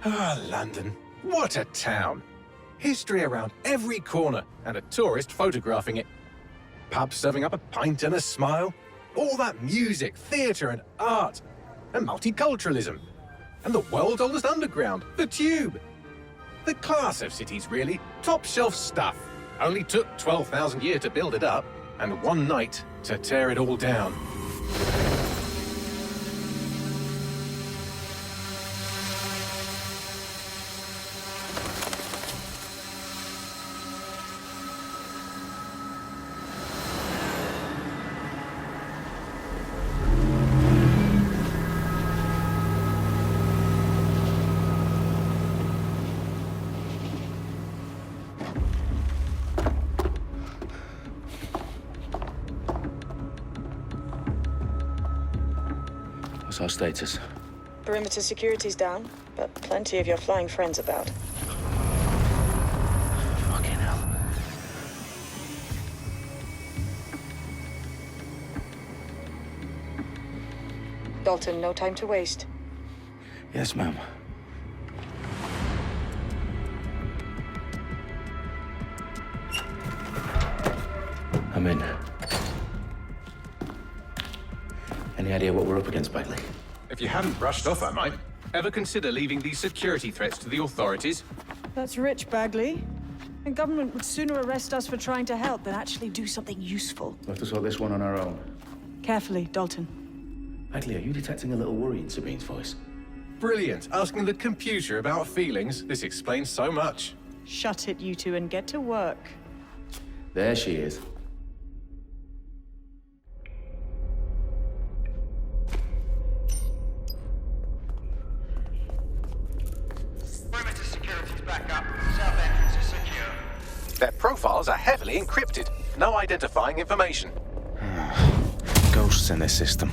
Ah, London. What a town. History around every corner, and a tourist photographing it. Pubs serving up a pint and a smile. All that music, theatre and art. And multiculturalism. And the world's oldest underground, the Tube. The class of cities, really. Top shelf stuff. Only took 12,000 years to build it up, and one night to tear it all down. What's our status? Perimeter security's down, but plenty of your flying friends about. Fucking hell. Dalton, no time to waste. Yes, ma'am. I'm in. Any idea what we're up against, Bagley? If you hadn't brushed off, I might. Ever consider leaving these security threats to the authorities? That's rich, Bagley. The government would sooner arrest us for trying to help than actually do something useful. We'll have to sort this one on our own. Carefully, Dalton. Bagley, are you detecting a little worry in Sabine's voice? Brilliant. Asking the computer about feelings. This explains so much. Shut it, you two, and get to work. There she is. Perimeter security's back up. South entrance is secure. Their profiles are heavily encrypted. No identifying information. Ghosts in this system.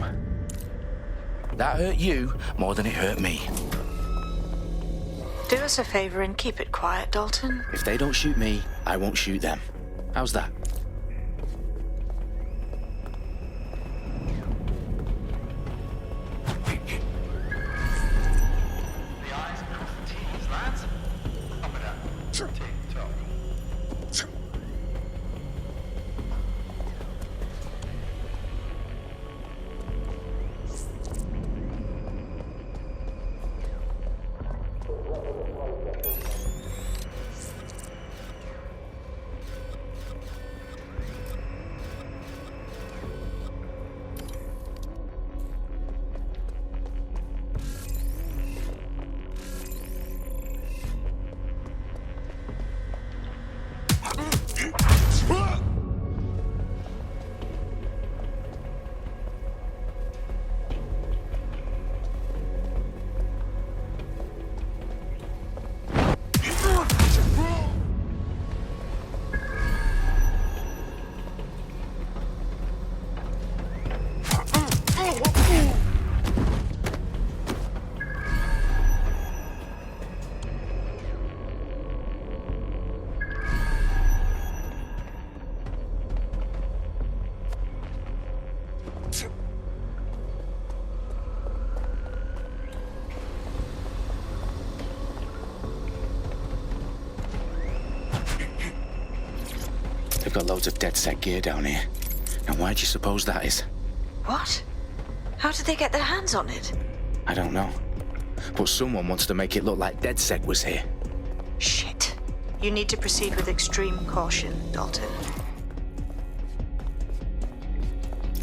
That hurt you more than it hurt me. Do us a favor and keep it quiet, Dalton. If they don't shoot me, I won't shoot them. How's that? The eyes across the T's, lads. Up and up. Tick-tock. They've got loads of dead set gear down here. Now why do you suppose that is? What? How did they get their hands on it? I don't know. But someone wants to make it look like DedSec was here. Shit. You need to proceed with extreme caution, Dalton.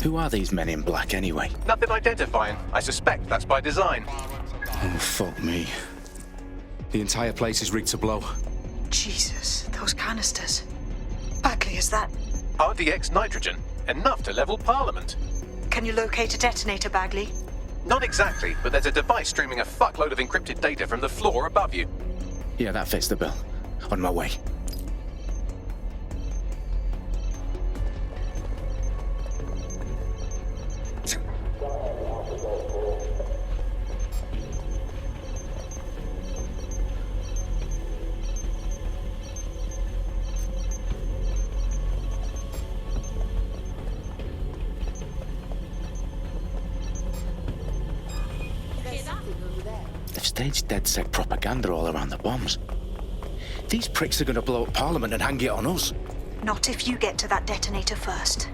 Who are these men in black anyway? Nothing identifying. I suspect that's by design. Oh, fuck me. The entire place is rigged to blow. Jesus, those canisters. Bagley, is that... RDX nitrogen. Enough to level Parliament. Can you locate a detonator, Bagley? Not exactly, but there's a device streaming a fuckload of encrypted data from the floor above you. Yeah, that fits the bill. On my way. Stage dead-set propaganda all around the bombs. These pricks are gonna blow up Parliament and hang it on us. Not if you get to that detonator first.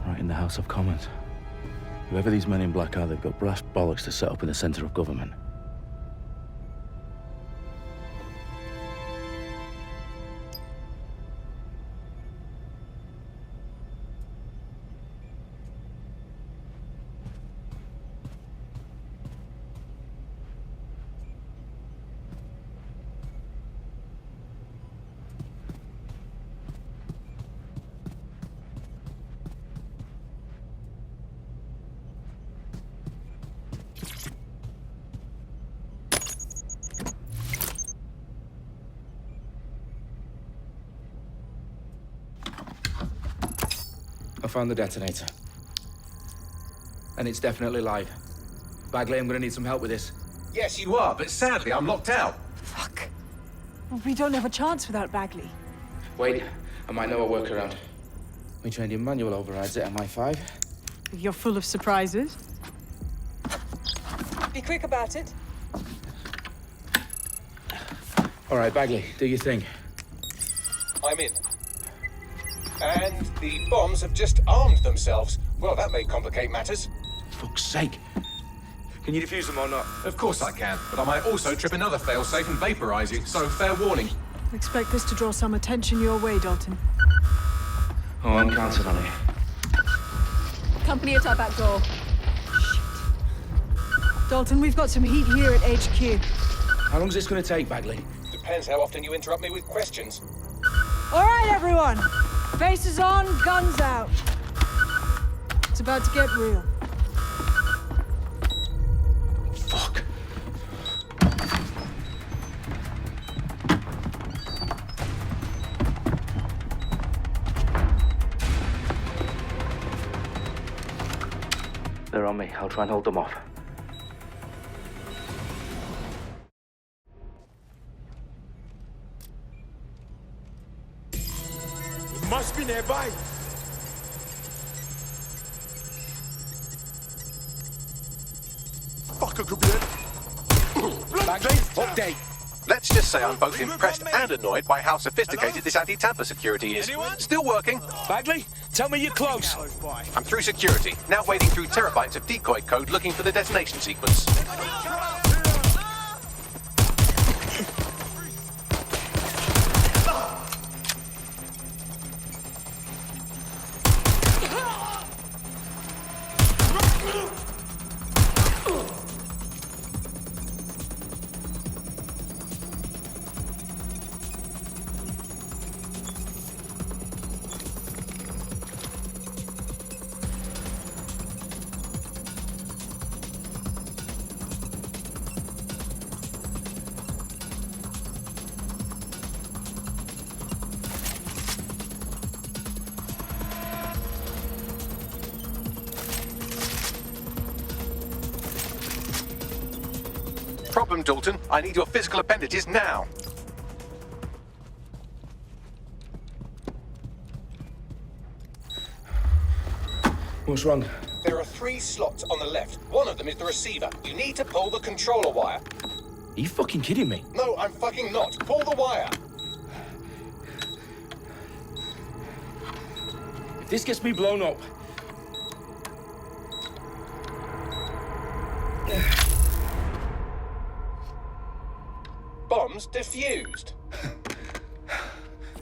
Right in the House of Commons. Whoever these men in black are, they've got brass bollocks to set up in the centre of government. I found the detonator. And it's definitely live. Bagley, I'm gonna need some help with this. Yes, you are, but sadly, I'm locked out. Fuck. We don't have a chance without Bagley. Wait, I might know a workaround. We trained in manual overrides at MI5. You're full of surprises. Be quick about it. All right, Bagley, do your thing. I'm in. And the bombs have just armed themselves. Well, that may complicate matters. Fuck's sake. Can you defuse them or not? Of course I can, but I might also trip another failsafe and vaporize you, so fair warning. Expect this to draw some attention your way, Dalton. Oh, I'm counting on it. Company at our back door. Dalton, we've got some heat here at HQ. How long's this gonna take, Bagley? Depends how often you interrupt me with questions. All right, everyone. Faces on, guns out. It's about to get real. Fuck. They're on me. I'll try and hold them off. Must be nearby. Fucker could be it. Bagley, update. Let's just say I'm both impressed and annoyed by how sophisticated this anti-tamper security is. Still working. Bagley, tell me you're close. I'm through security, now wading through terabytes of decoy code looking for the detonation sequence. Problem, Dalton. I need your physical appendages now. What's wrong? There are 3 slots on the left. One of them is the receiver. You need to pull the controller wire. Are you fucking kidding me? No, I'm fucking not. Pull the wire. If this gets me blown up... Bombs defused.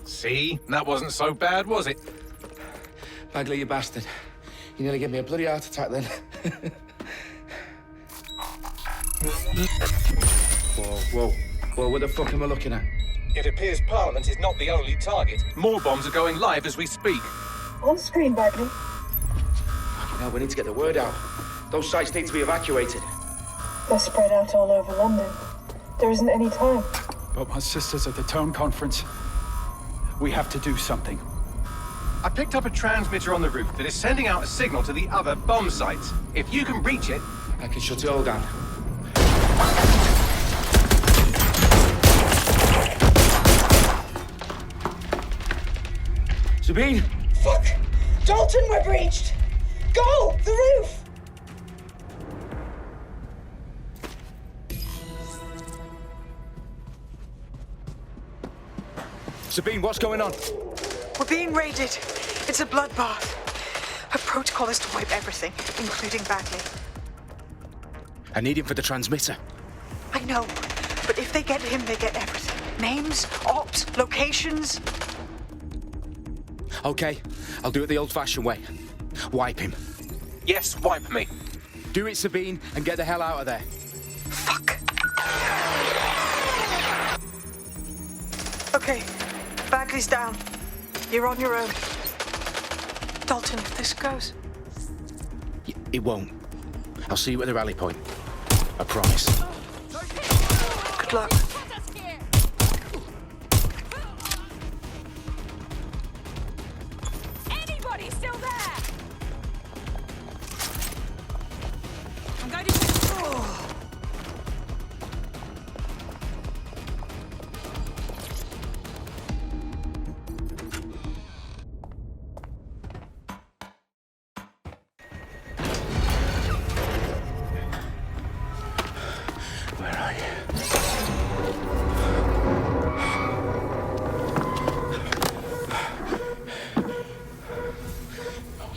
See? That wasn't so bad, was it? Bagley, you bastard. You nearly gave me a bloody heart attack then. Whoa, what the fuck am I looking at? It appears Parliament is not the only target. More bombs are going live as we speak. On screen, Bagley. Fucking hell, we need to get the word out. Those sites need to be evacuated. They're spread out all over London. There isn't any time. But my sister's at the town conference. We have to do something. I picked up a transmitter on the roof that is sending out a signal to the other bomb sites. If you can reach it... I can shut it all down. Sabine! Fuck! Dalton, we're breached! Go! The roof! Sabine, what's going on? We're being raided. It's a bloodbath. Her protocol is to wipe everything, including Bagley. I need him for the transmitter. I know, but if they get him, they get everything. Names, ops, locations. Okay, I'll do it the old-fashioned way. Wipe him. Yes, wipe me. Do it, Sabine, and get the hell out of there. Fuck. Okay, Bagley's down. You're on your own. Dalton, if this goes... It won't. I'll see you at the rally point. I promise. Good luck. Anybody still there? I'm going to... Where are you?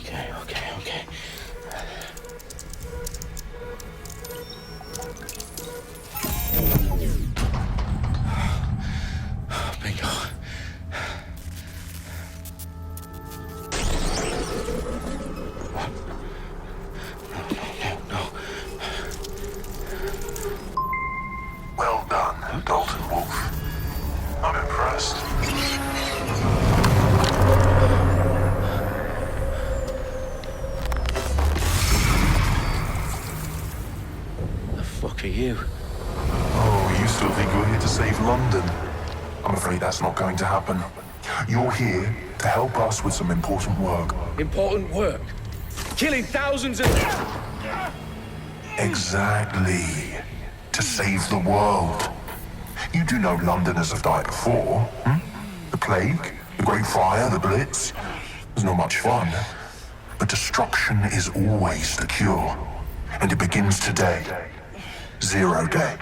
Okay. Bingo. No. Well done, Dalton Wolf. I'm impressed. The fuck are you? Oh, you still think you're here to save London? I'm afraid that's not going to happen. You're here to help us with some important work. Important work. Killing thousands of... Exactly. To save the world. You do know Londoners have died before, hmm? The plague, the Great Fire, the Blitz. It's not much fun. But destruction is always the cure. And it begins today. 0 day.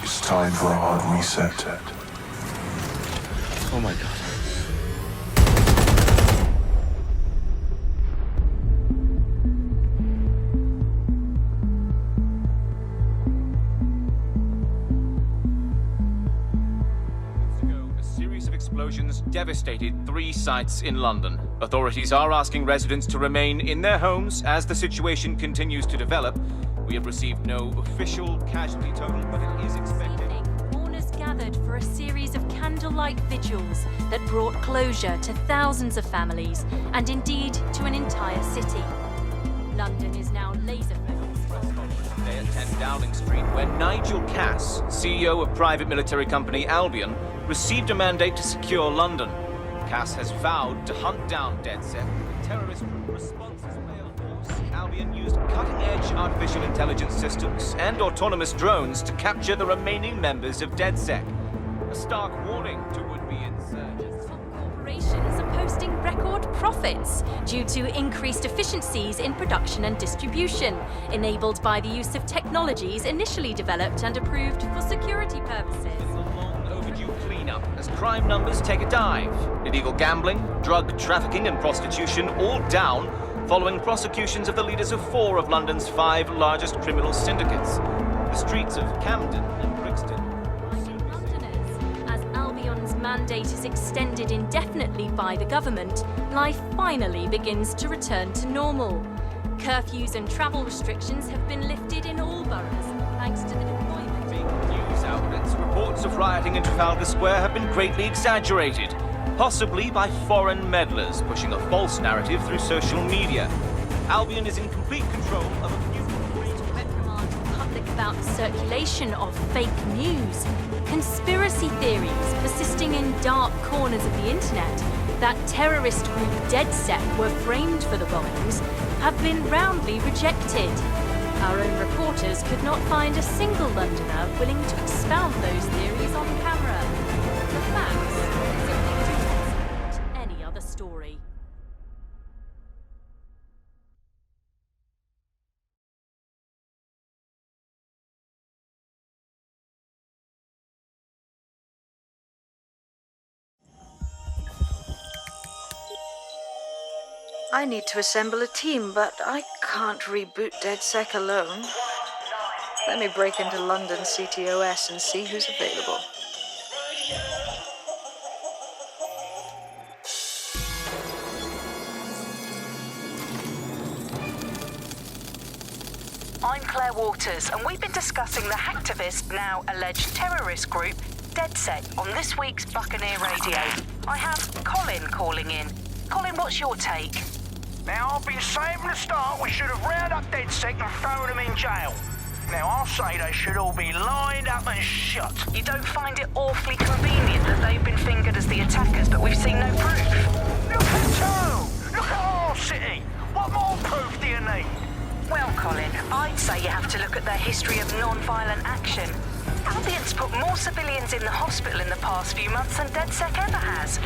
It's time for a hard reset. Oh my god. A series of explosions devastated 3 sites in London. Authorities are asking residents to remain in their homes as the situation continues to develop. We have received no official casualty total, but it is expected. Mourners gathered for a series of candlelight vigils that brought closure to thousands of families and indeed to an entire city. London is now laser-focused. Today at 10 Downing Street, where Nigel Cass, CEO of private military company Albion, received a mandate to secure London. Cass has vowed to hunt down DedSec with terrorist responses mail force. Albion used cutting-edge artificial intelligence systems and autonomous drones to capture the remaining members of DedSec. A stark warning to would-be insurgents. Top corporations are posting record profits due to increased efficiencies in production and distribution, enabled by the use of technologies initially developed and approved for security purposes. Cleanup as crime numbers take a dive. Illegal gambling, drug trafficking and prostitution all down following prosecutions of the leaders of 4 of London's 5 largest criminal syndicates. The streets of Camden and Brixton. Londoners, as Albion's mandate is extended indefinitely by the government, life finally begins to return to normal. Curfews and travel restrictions have been lifted in all boroughs, thanks to the deployment. News outlets, reports of rioting in Trafalgar Square have been greatly exaggerated. possibly by foreign meddlers pushing a false narrative through social media. Albion is in complete control of a few reprimand the public about the circulation of fake news, conspiracy theories persisting in dark corners of the internet that terrorist group DeadSec were framed for the bombings have been roundly rejected. Our own reporters could not find a single Londoner willing to expound those theories on camera. The facts simply don't support any other story. I need to assemble a team, but I can't reboot DeadSec alone. Let me break into London CTOS and see who's available. I'm Claire Waters, and we've been discussing the hacktivist, now alleged terrorist group, DeadSec, on this week's Buccaneer Radio. I have Colin calling in. Colin, what's your take? Now, I've been saying from the start we should have rounded up DeadSec and thrown them in jail. Now, I'll say they should all be lined up and shot. You don't find it awfully convenient that they've been fingered as the attackers, but we've seen no proof? Look at Toronto! Look at our city! What more proof do you need? Well, Colin, I'd say you have to look at their history of non-violent action. Albion's put more civilians in the hospital in the past few months than DeadSec ever has.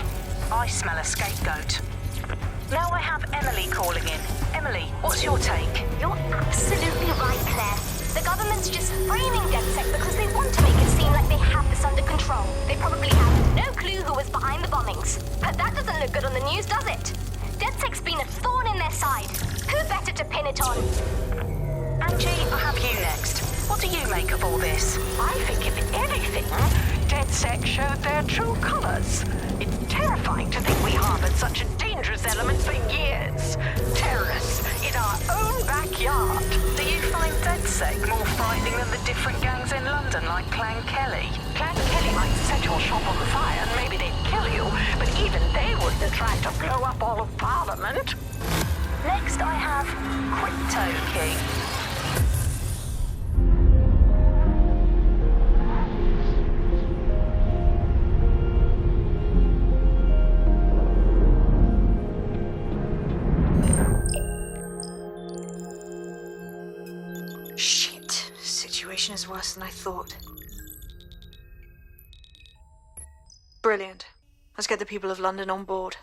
I smell a scapegoat. Now I have Emily calling in. Emily, what's your take? You're absolutely right, Claire. The government's just framing DeadSec because they want to make it seem like they have this under control. They probably have no clue who was behind the bombings. But that doesn't look good on the news, does it? DeadSec's been a thorn in their side. Who better to pin it on? Angie, I have you next. What do you make of all this? I think if anything, DeadSec showed their true colors. It's terrifying to think we harbored such a dangerous element for years. Terrorists in our own backyard. Do you find DeadSec more frightening than the different gangs in London, like Clan Kelly? Clan Kelly might set your shop on fire and maybe they'd kill you, but even they wouldn't try to blow up all of Parliament. Next I have Crypto King. Shit. Situation is worse than I thought. Brilliant. Let's get the people of London on board.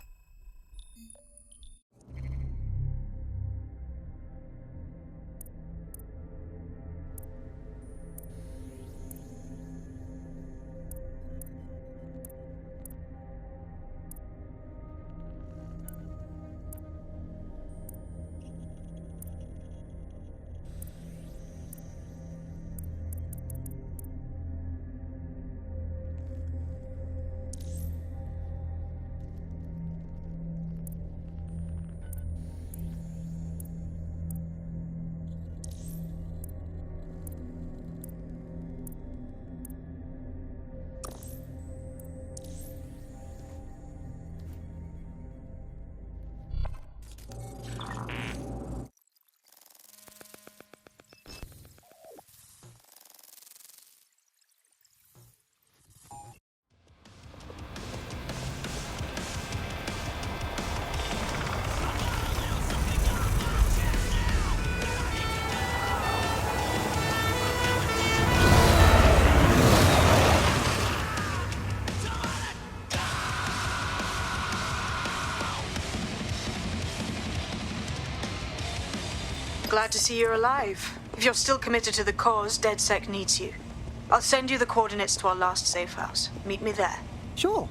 Glad to see you're alive. If you're still committed to the cause, DeadSec needs you. I'll send you the coordinates to our last safe house. Meet me there. Sure.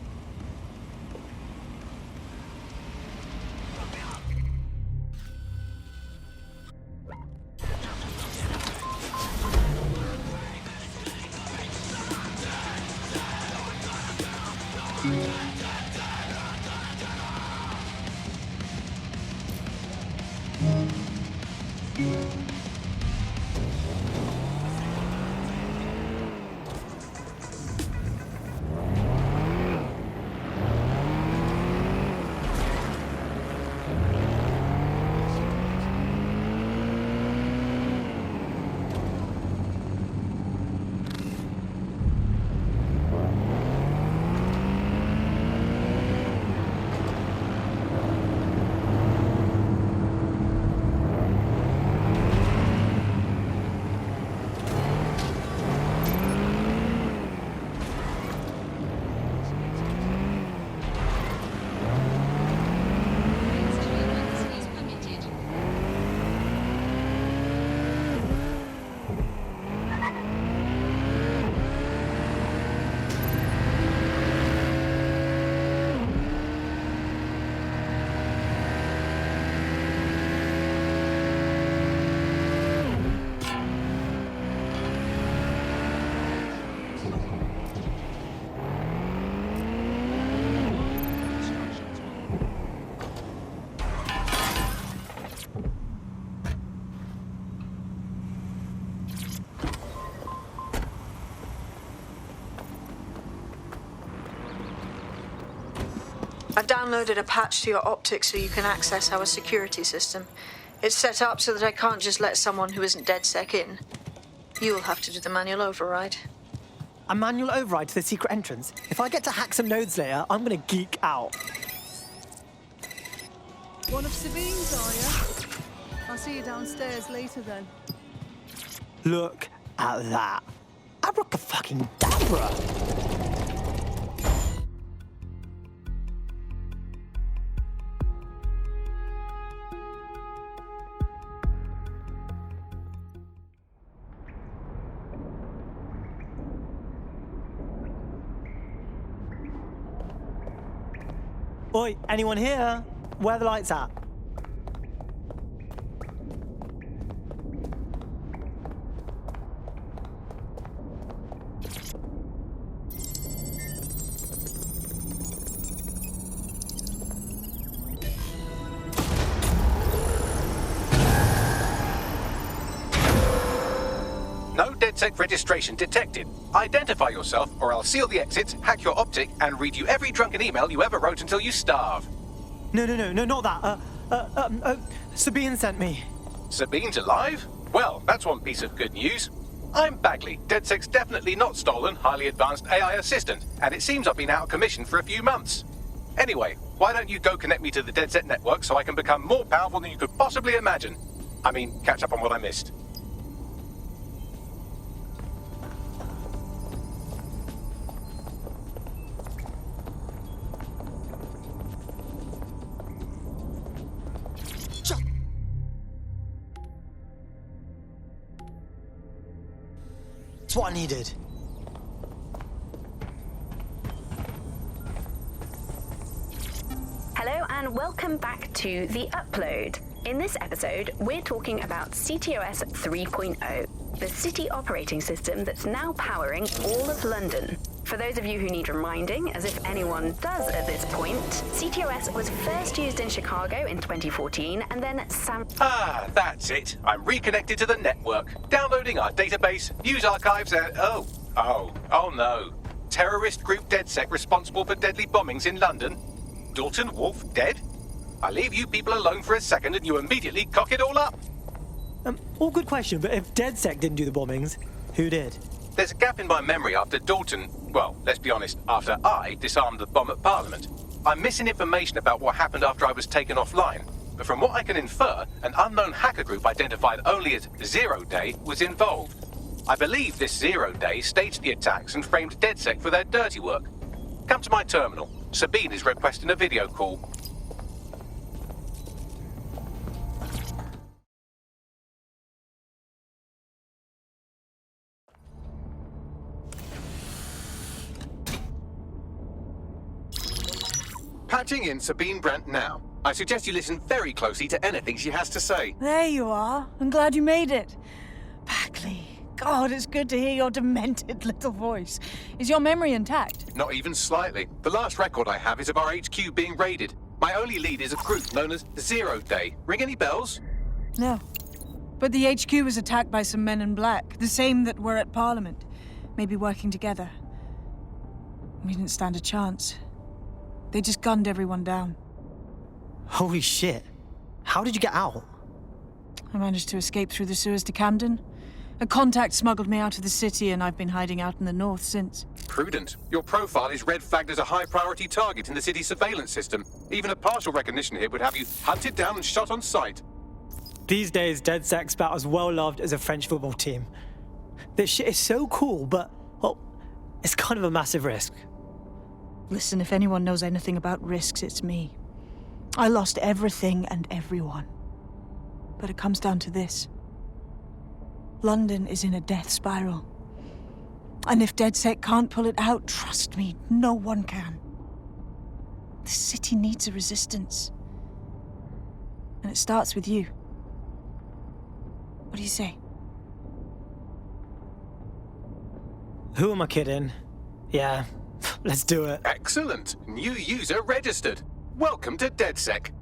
I've downloaded a patch to your optics so you can access our security system. It's set up so that I can't just let someone who isn't DedSec in. You'll have to do the manual override. A manual override to the secret entrance? If I get to hack some nodes later, I'm gonna geek out. One of Sabine's, are you? I'll see you downstairs later then. Look at that. Abracadabra! Oi, anyone here? Where are the lights at? No DedSec registration detected. Identify yourself, or I'll seal the exits, hack your optic, and read you every drunken email you ever wrote until you starve. No, not that. Sabine sent me. Sabine's alive? Well, that's one piece of good news. I'm Bagley, DedSec's definitely not stolen, highly advanced AI assistant, and it seems I've been out of commission for a few months. Anyway, why don't you go connect me to the DedSec network so I can become more powerful than you could possibly imagine? I mean, catch up on what I missed. That's what I needed. Hello and welcome back to The Upload. In this episode, we're talking about CTOS 3.0, the city operating system that's now powering all of London. For those of you who need reminding, as if anyone does at this point, CTOS was first used in Chicago in 2014 and then That's it. I'm reconnected to the network, downloading our database, news archives, and oh no. Terrorist group DedSec responsible for deadly bombings in London? Dalton Wolf dead? I leave you people alone for a second and you immediately cock it all up. All good question, but if DedSec didn't do the bombings, who did? There's a gap in my memory after Dalton, well, let's be honest, after I disarmed the bomb at Parliament. I'm missing information about what happened after I was taken offline, but from what I can infer, an unknown hacker group identified only as Zero Day was involved. I believe this Zero Day staged the attacks and framed DedSec for their dirty work. Come to my terminal. Sabine is requesting a video call. Patching in Sabine Brandt now. I suggest you listen very closely to anything she has to say. There you are. I'm glad you made it. Bagley. God, it's good to hear your demented little voice. Is your memory intact? Not even slightly. The last record I have is of our HQ being raided. My only lead is a group known as Zero Day. Ring any bells? No. But the HQ was attacked by some men in black, the same that were at Parliament. Maybe working together. We didn't stand a chance. They just gunned everyone down. Holy shit. How did you get out? I managed to escape through the sewers to Camden. A contact smuggled me out of the city, and I've been hiding out in the north since. Prudent. Your profile is red flagged as a high-priority target in the city's surveillance system. Even a partial recognition here would have you hunted down and shot on sight. These days, DedSec's about as well loved as a French football team. This shit is so cool, but, well, it's kind of a massive risk. Listen, if anyone knows anything about risks, it's me. I lost everything and everyone. But it comes down to this. London is in a death spiral. And if DedSec can't pull it out, trust me, no one can. The city needs a resistance. And it starts with you. What do you say? Who am I kidding? Yeah, let's do it. Excellent. New user registered. Welcome to DedSec.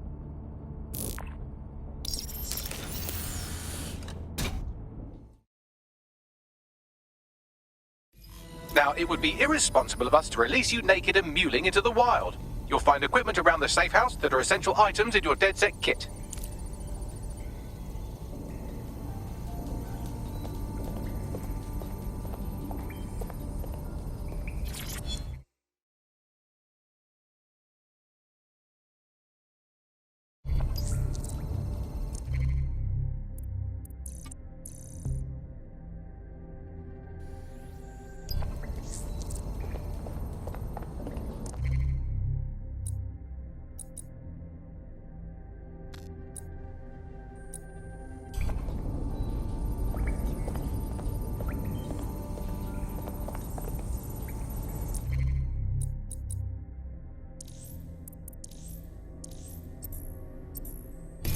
Now, it would be irresponsible of us to release you naked and mewling into the wild. You'll find equipment around the safe house that are essential items in your DedSec kit.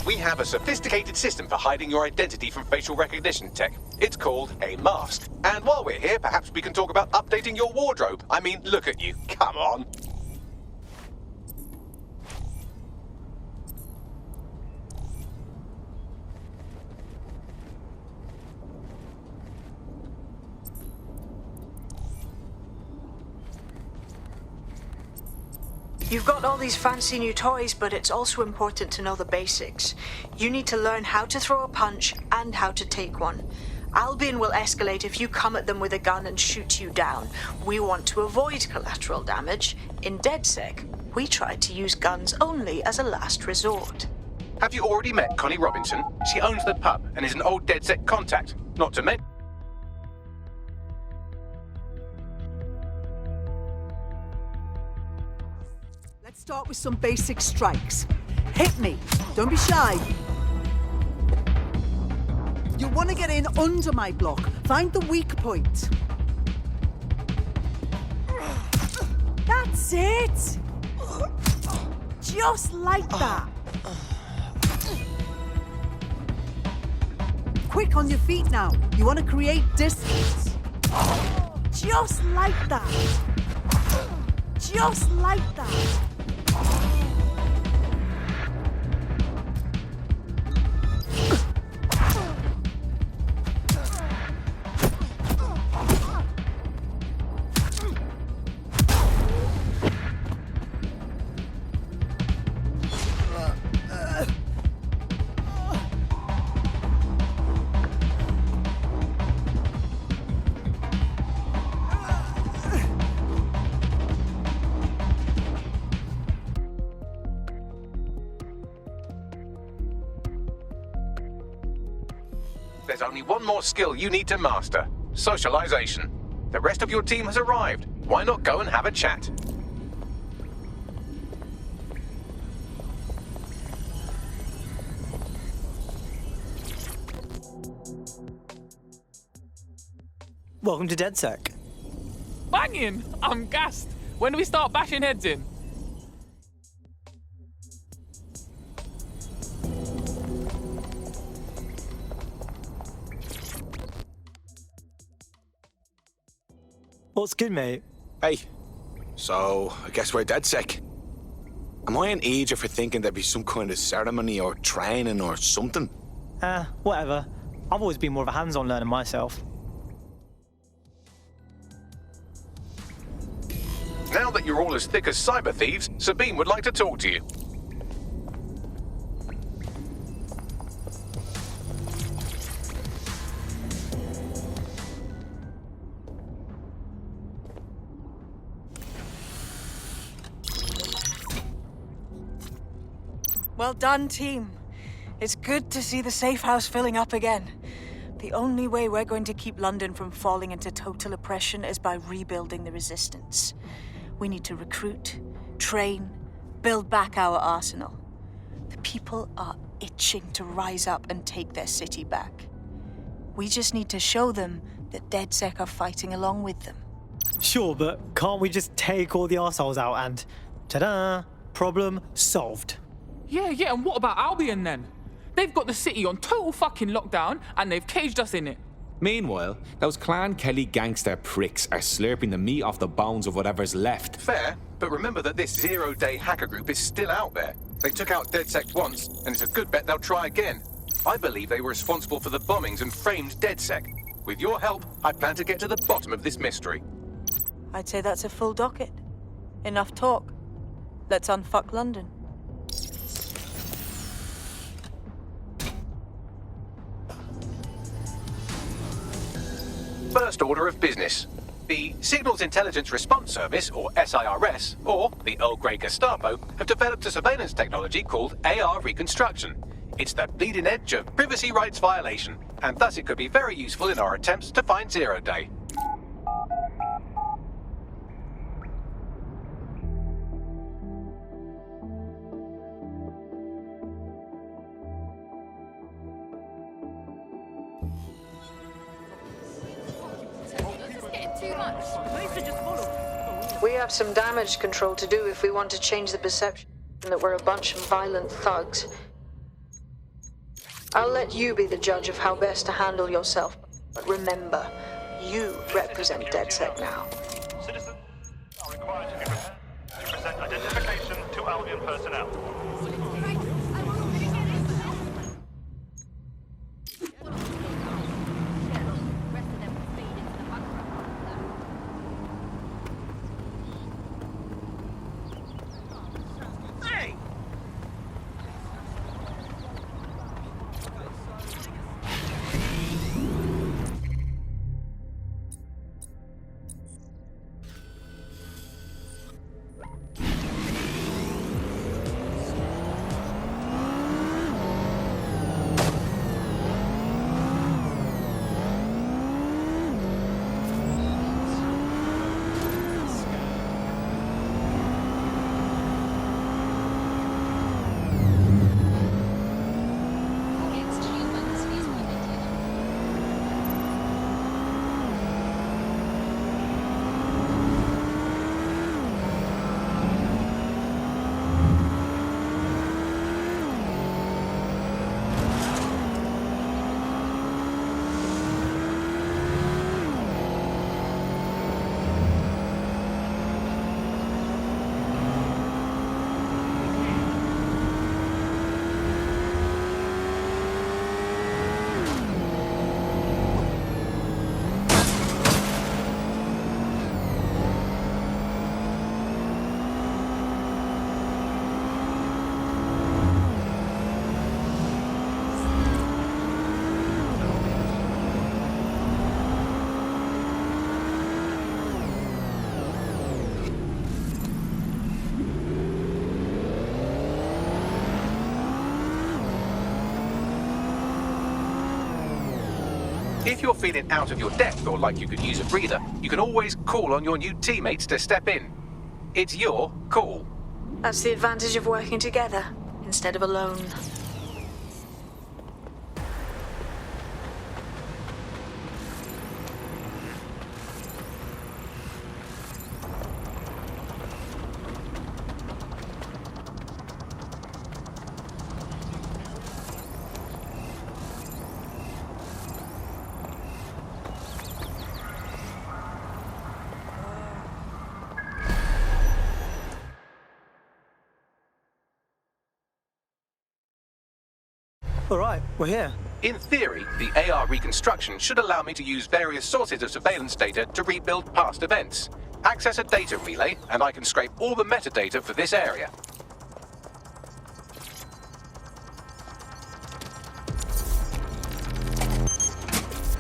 We have a sophisticated system for hiding your identity from facial recognition tech. It's called a mask. And while we're here, perhaps we can talk about updating your wardrobe. I mean, look at you. Come on. You've got all these fancy new toys, but it's also important to know the basics. You need to learn how to throw a punch and how to take one. Albion will escalate if you come at them with a gun and shoot you down. We want to avoid collateral damage. In DedSec, we try to use guns only as a last resort. Have you already met Connie Robinson? She owns the pub and is an old DedSec contact. Not to mention... Let's start with some basic strikes. Hit me. Don't be shy. You want to get in under my block. Find the weak point. That's it. Just like that. Quick on your feet now. You want to create distance. Just like that. Just like that. There's only one more skill you need to master. Socialization. The rest of your team has arrived. Why not go and have a chat? Welcome to DedSec. Banging! I'm gassed. When do we start bashing heads in? What's good, mate? Hey, so I guess we're DedSec. Am I an idiot for thinking there'd be some kind of ceremony or training or something? Whatever. I've always been more of a hands-on learner myself. Now that you're all as thick as cyber thieves, Sabine would like to talk to you. Well done, team. It's good to see the safe house filling up again. The only way we're going to keep London from falling into total oppression is by rebuilding the resistance. We need to recruit, train, build back our arsenal. The people are itching to rise up and take their city back. We just need to show them that DedSec are fighting along with them. Sure, but can't we just take all the arseholes out and... ta-da! Problem solved. Yeah, and what about Albion then? They've got the city on total fucking lockdown and they've caged us in it. Meanwhile, those Clan Kelly gangster pricks are slurping the meat off the bones of whatever's left. Fair, but remember that this zero-day hacker group is still out there. They took out DedSec once, and it's a good bet they'll try again. I believe they were responsible for the bombings and framed DedSec. With your help, I plan to get to the bottom of this mystery. I'd say that's a full docket. Enough talk. Let's unfuck London. First order of business. The Signals Intelligence Response Service, or SIRS, or the Earl Grey Gestapo, have developed a surveillance technology called AR reconstruction. It's the bleeding edge of privacy rights violation, and thus it could be very useful in our attempts to find Zero Day. We have some damage control to do if we want to change the perception that we're a bunch of violent thugs. I'll let you be the judge of how best to handle yourself. But remember, you represent DedSec now. Citizens are required to present identification to Albion personnel. If you're feeling out of your depth or like you could use a breather, you can always call on your new teammates to step in. It's your call. That's the advantage of working together instead of alone. All right, we're here. In theory, the AR reconstruction should allow me to use various sources of surveillance data to rebuild past events. Access a data relay, and I can scrape all the metadata for this area.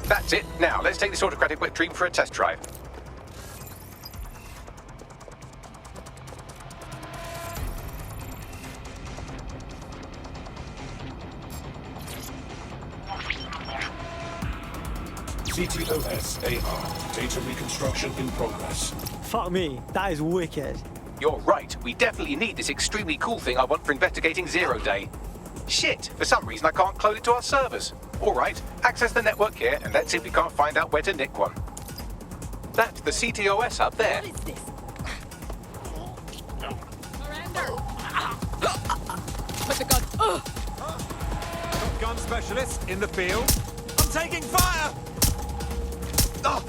That's it. Now, let's take this autocratic wet dream for a test drive. CTOS AR. Data reconstruction in progress. Fuck me, that is wicked. You're right. We definitely need this extremely cool thing I want for investigating Zero Day. Shit, for some reason I can't clone it to our servers. All right, access the network here, and let's see if we can't find out where to nick one. That's the CTOS up there. What is this? Put the gun. Gun specialist in the field. I'm taking fire! Oh.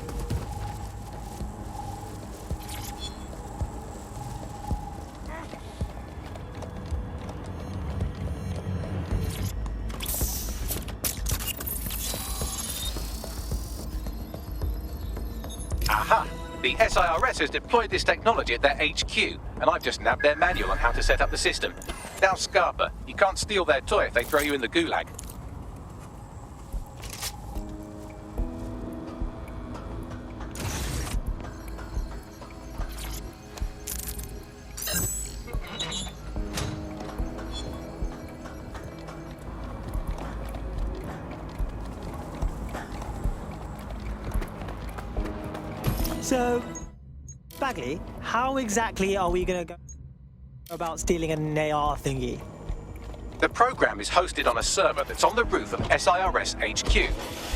Aha! The The SIRS has deployed this technology at their HQ, and I've just nabbed their manual on how to set up the system. Now, Scarpa, you can't steal their toy if they throw you in the gulag. So, Bagley, how exactly are we gonna go about stealing an AR thingy? The program is hosted on a server that's on the roof of SIRS HQ.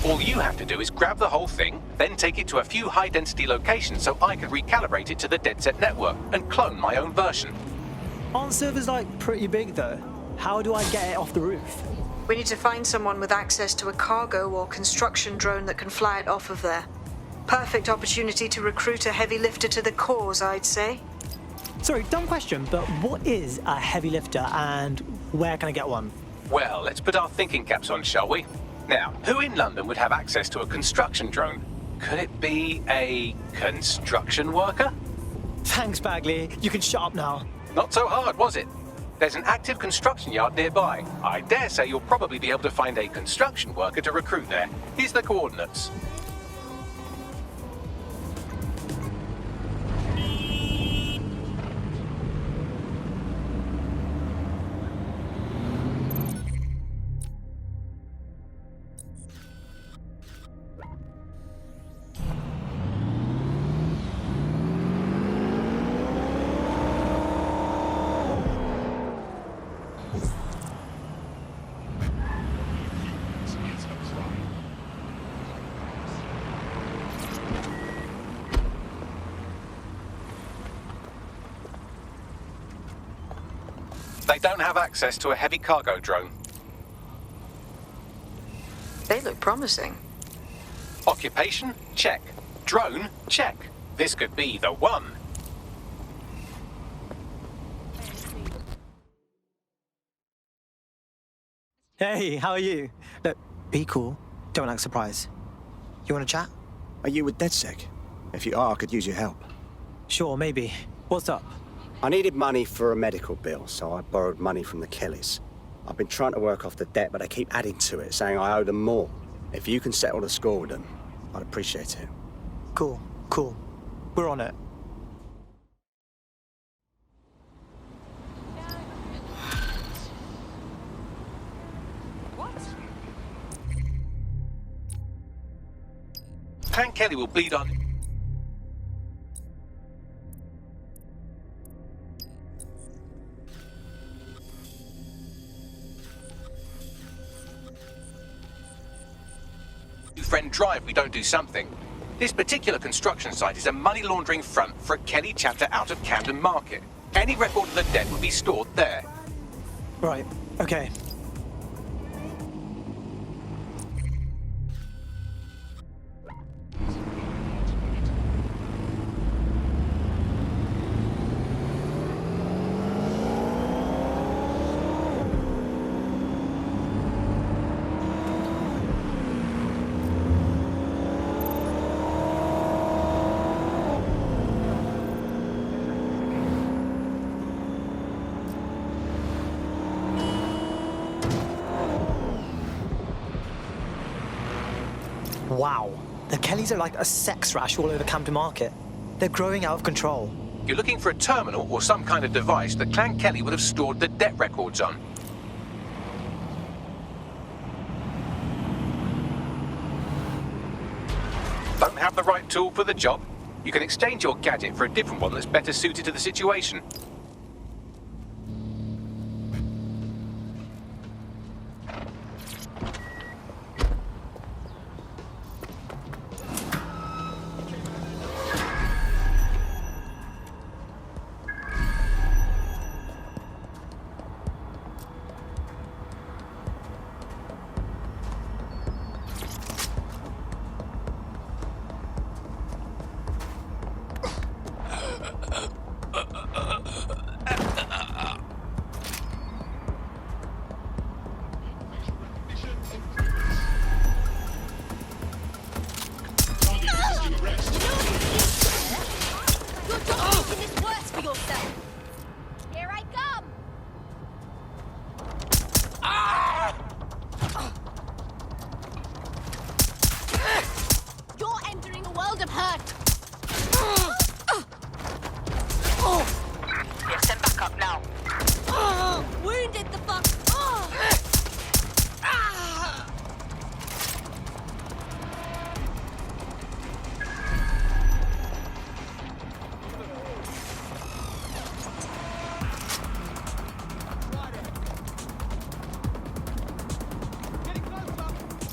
All you have to do is grab the whole thing, then take it to a few high-density locations so I can recalibrate it to the DedSec network and clone my own version. Aren't servers like pretty big though? How do I get it off the roof? We need to find someone with access to a cargo or construction drone that can fly it off of there. Perfect opportunity to recruit a heavy lifter to the cause, I'd say. Sorry, dumb question, but what is a heavy lifter and where can I get one? Well, let's put our thinking caps on, shall we? Now, who in London would have access to a construction drone? Could it be a construction worker? Thanks, Bagley. You can shut up now. Not so hard, was it? There's an active construction yard nearby. I dare say you'll probably be able to find a construction worker to recruit there. Here's the coordinates. They don't have access to a heavy cargo drone. They look promising. Occupation? Check. Drone? Check. This could be the one. Hey, how are you? Look, be cool. Don't act surprised. You want to chat? Are you with DedSec? If you are, I could use your help. Sure, maybe. What's up? I needed money for a medical bill, so I borrowed money from the Kellys. I've been trying to work off the debt, but they keep adding to it, saying I owe them more. If you can settle the score with them, I'd appreciate it. Cool, cool. We're on it. Clan Kelly will bleed on. Friend drive, we don't do something. This particular construction site is a money laundering front for a Kelly chapter out of Camden Market. Any record of the debt would be stored there. Right, okay. Wow, the Kellys are like a sex rash all over Camden Market. They're growing out of control. You're looking for a terminal or some kind of device that Clan Kelly would have stored the debt records on. Don't have the right tool for the job? You can exchange your gadget for a different one that's better suited to the situation.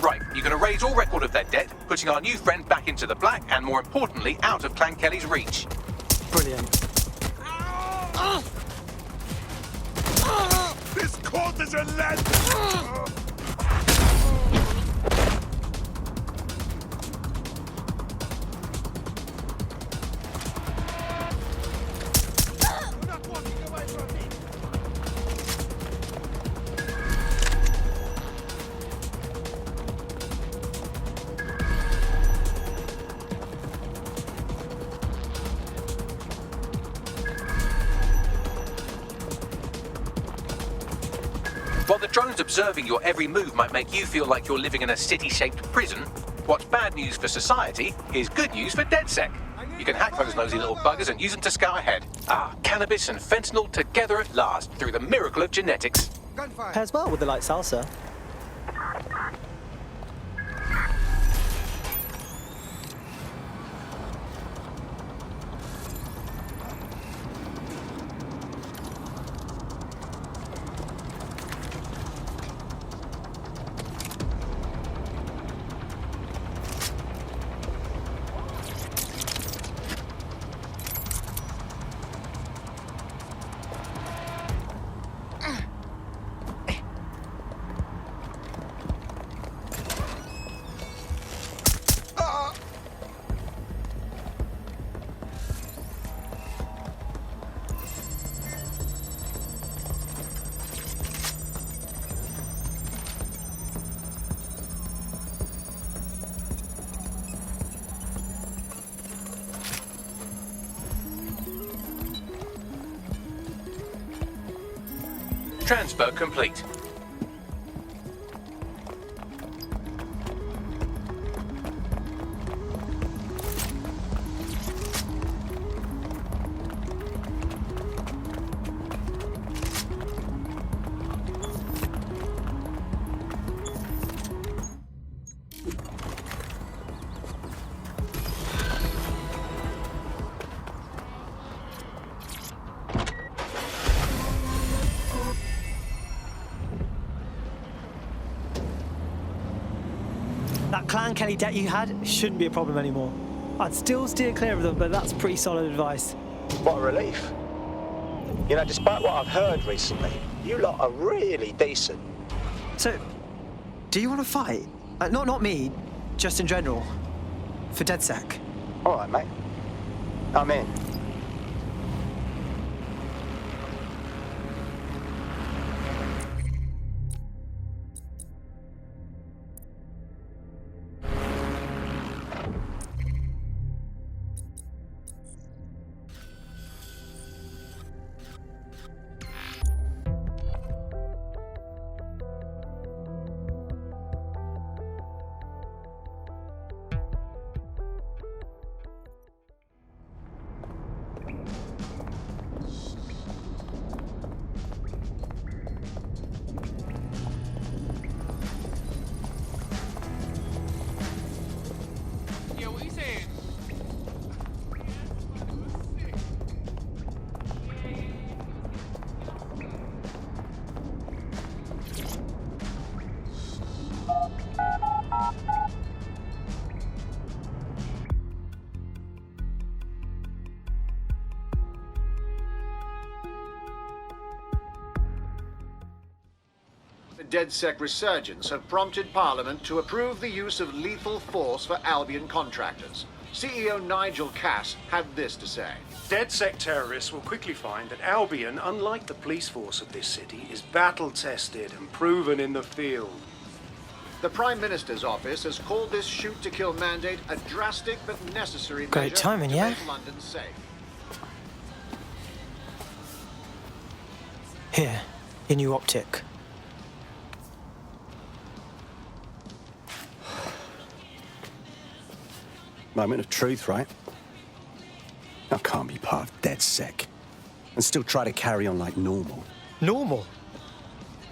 Right, you're going to raise all record of their debt, putting our new friend back into the black, and more importantly, out of Clan Kelly's reach. Brilliant. This court is relentless! While the drones observing your every move might make you feel like you're living in a city-shaped prison, what's bad news for society is good news for DedSec. You can hack those nosy little buggers and use them to scout ahead. Cannabis and fentanyl together at last through the miracle of genetics. Pairs well with the light salsa. Transfer complete. That Clan Kelly debt you had shouldn't be a problem anymore. I'd still steer clear of them, but that's pretty solid advice. What a relief. You know, despite what I've heard recently, you lot are really decent. So, do you want to fight? Not me, just in general. For DedSec. All right, mate. I'm in. DedSec resurgence have prompted Parliament to approve the use of lethal force for Albion contractors. CEO Nigel Cass had this to say. DedSec terrorists will quickly find that Albion, unlike the police force of this city, is battle-tested and proven in the field. The Prime Minister's office has called this shoot-to-kill mandate a drastic but necessary Great measure timing, to yeah? make London safe. Here, your new optic. Moment of truth, right? I can't be part of DedSec and still try to carry on like normal. Normal?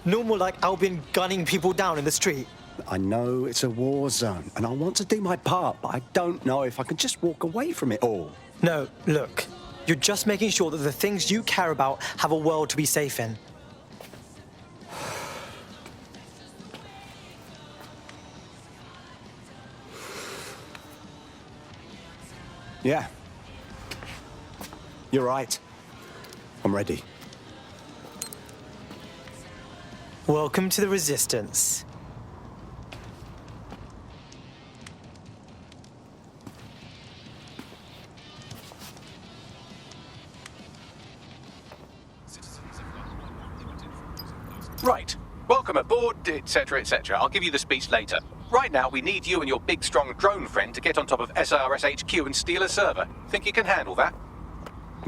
Normal like Albion gunning people down in the street? I know it's a war zone, and I want to do my part, but I don't know if I can just walk away from it all. No, look. You're just making sure that the things you care about have a world to be safe in. Yeah. You're right. I'm ready. Welcome to the Resistance. Right. Welcome aboard, etc., etc. I'll give you the speech later. Right now, we need you and your big, strong drone friend to get on top of SRS HQ and steal a server. Think you can handle that?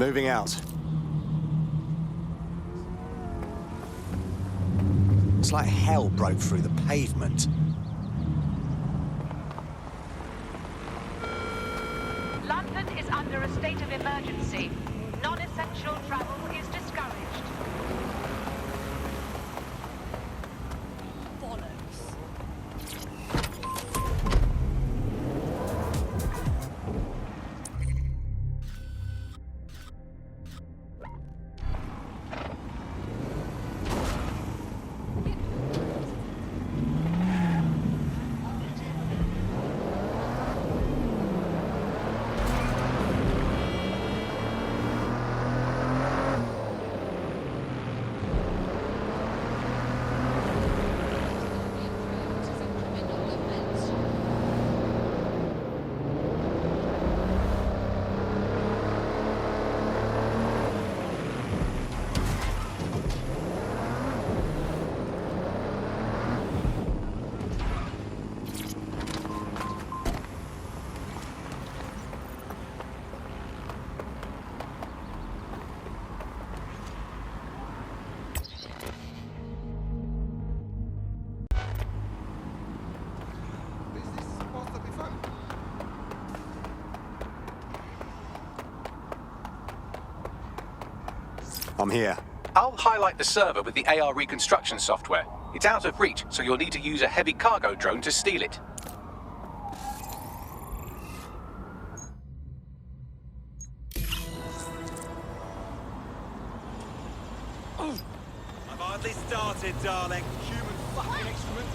Moving out. It's like hell broke through the pavement. London is under a state of emergency. Non-essential travel is discouraged. I'm here. I'll highlight the server with the AR reconstruction software. It's out of reach, so you'll need to use a heavy cargo drone to steal it. I've hardly started, darling. Human fucking excrement.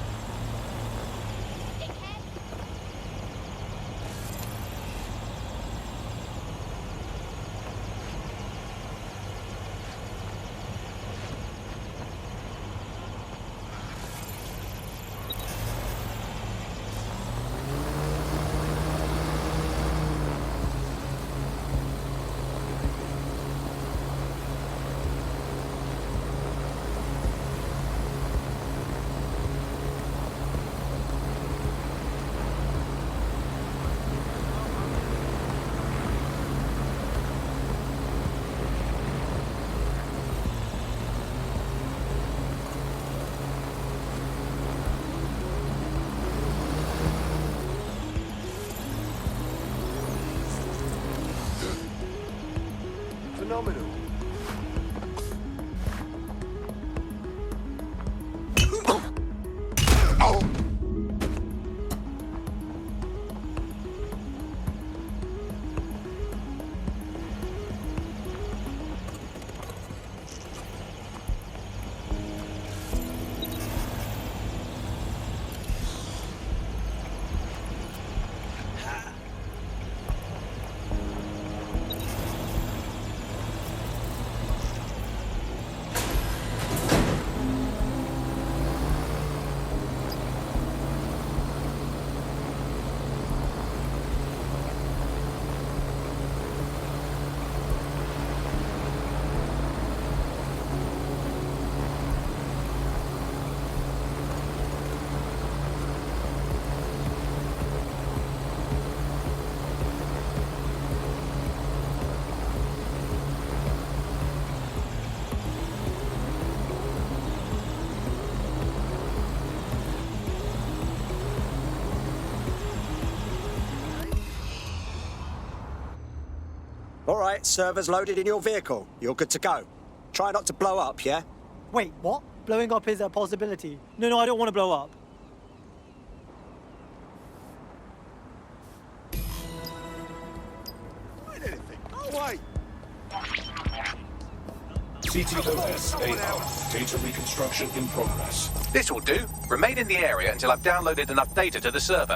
Phenomenal. All right, servers loaded in your vehicle. You're good to go. Try not to blow up, yeah? Wait, what? Blowing up is a possibility. No, I don't want to blow up. Oh, wait. CTOS AR. Data reconstruction in progress. This will do. Remain in the area until I've downloaded enough data to the server.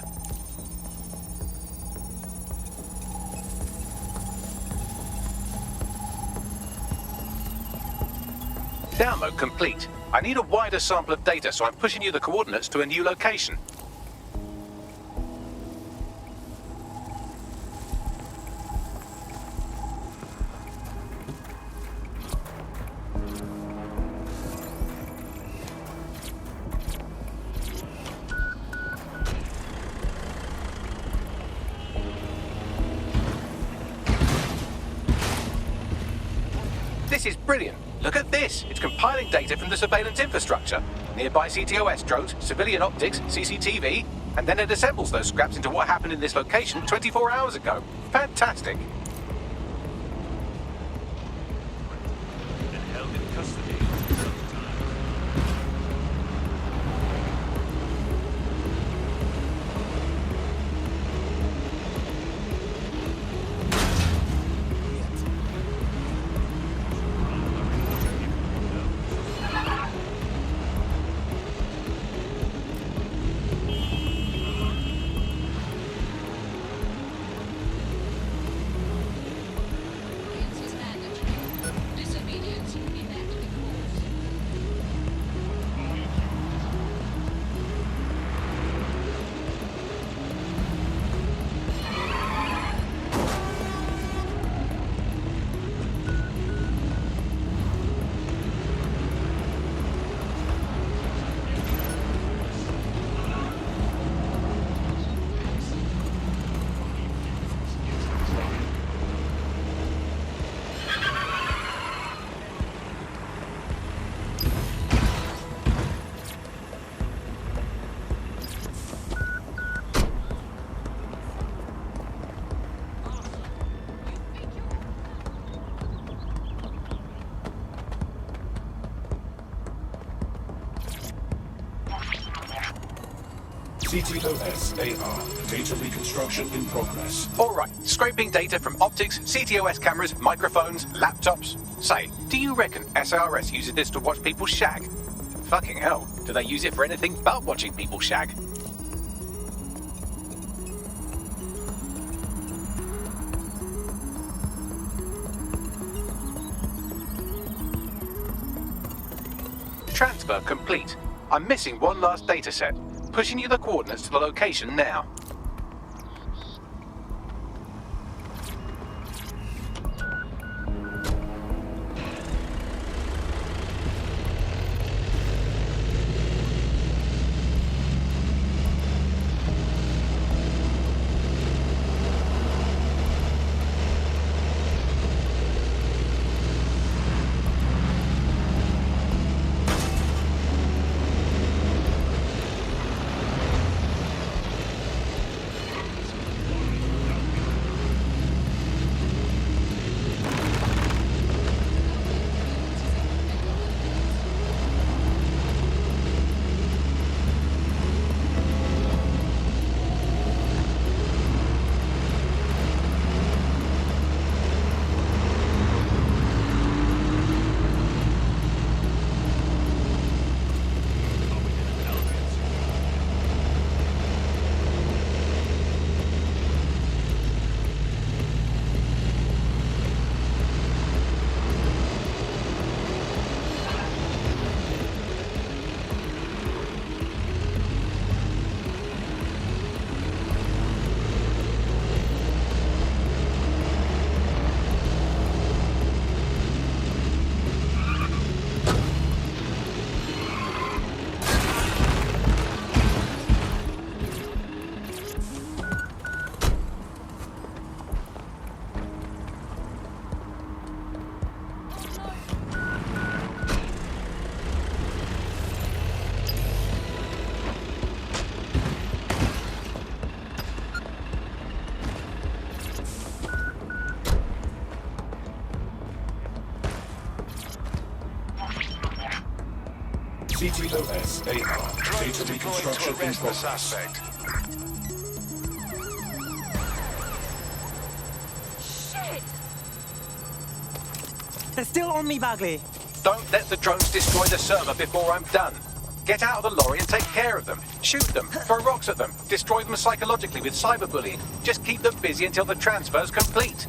Download complete. I need a wider sample of data, so I'm pushing you the coordinates to a new location. This is brilliant. Look at this. It's compiling data from the surveillance infrastructure. Nearby CTOS drones, civilian optics, CCTV, and then it assembles those scraps into what happened in this location 24 hours ago. Fantastic. CTOS AR. Data reconstruction in progress. Alright, scraping data from optics, CTOS cameras, microphones, laptops. Say, do you reckon SRS uses this to watch people shag? Fucking hell, do they use it for anything but watching people shag? Transfer complete. I'm missing one last data set. Pushing you the coordinates to the location now. CTOS AR. Data reconstruction in progress. Shit! They're still on me, Bagley. Don't let the drones destroy the server before I'm done. Get out of the lorry and take care of them. Shoot them, throw rocks at them, destroy them psychologically with cyberbullying. Just keep them busy until the transfer's complete.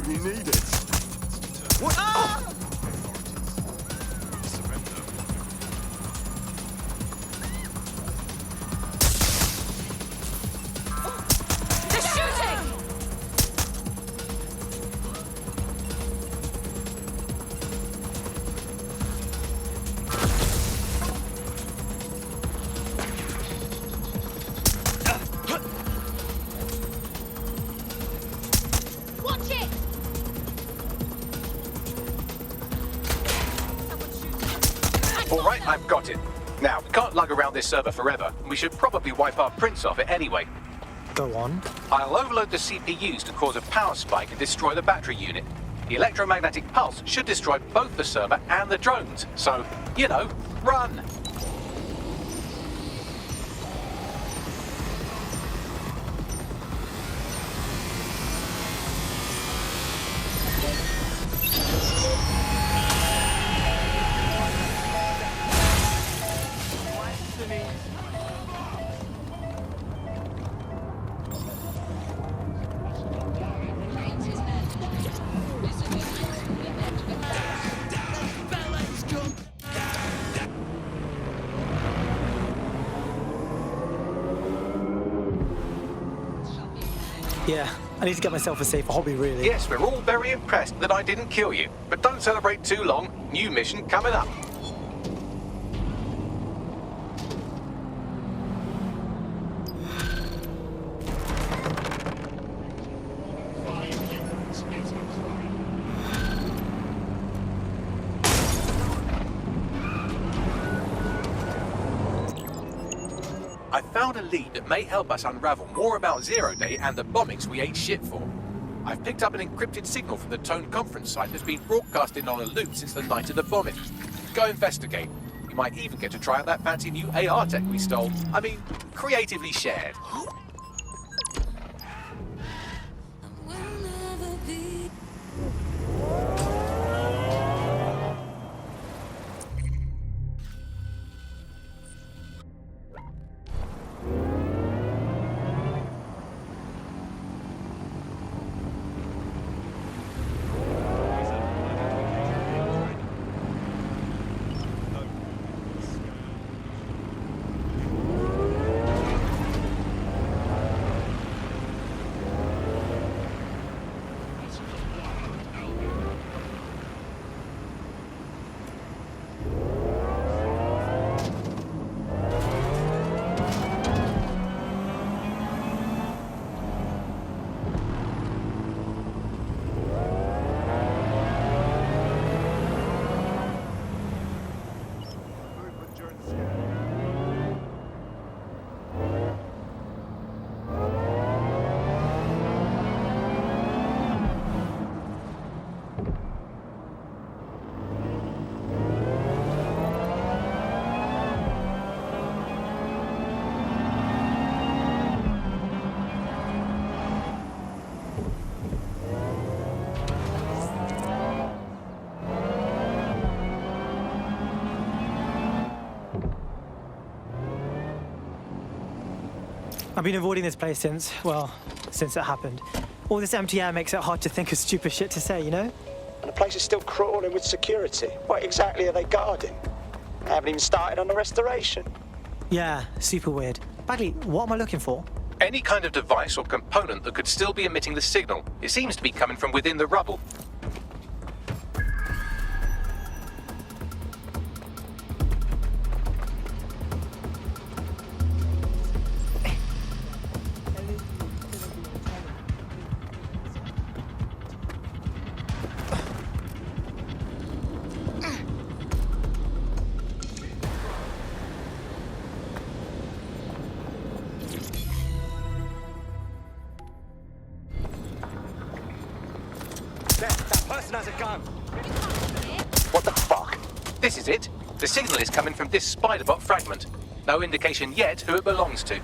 if you need it. What? Ah! They're shooting! Watch it! All right, I've got it. Now, we can't lug around this server forever. We should probably wipe our prints off it anyway. Go on. I'll overload the CPUs to cause a power spike and destroy the battery unit. The electromagnetic pulse should destroy both the server and the drones. So, you know, run! Yeah, I need to get myself a safer hobby, really. Yes, we're all very impressed that I didn't kill you. But don't celebrate too long. New mission coming up. I found a lead that may help us unravel more about Zero Day and the bombings we ate shit for. I've picked up an encrypted signal from the Tone conference site that's been broadcasting on a loop since the night of the bombing. Go investigate. You might even get to try out that fancy new AR tech we stole. I mean, creatively shared. I've been avoiding this place since it happened. All this empty air makes it hard to think of stupid shit to say, you know? And the place is still crawling with security. What exactly are they guarding? They haven't even started on the restoration. Yeah, super weird. Bagley, what am I looking for? Any kind of device or component that could still be emitting the signal. It seems to be coming from within the rubble. That person has a gun. What the fuck? This is it. The signal is coming from this spider-bot fragment. No indication yet who it belongs to.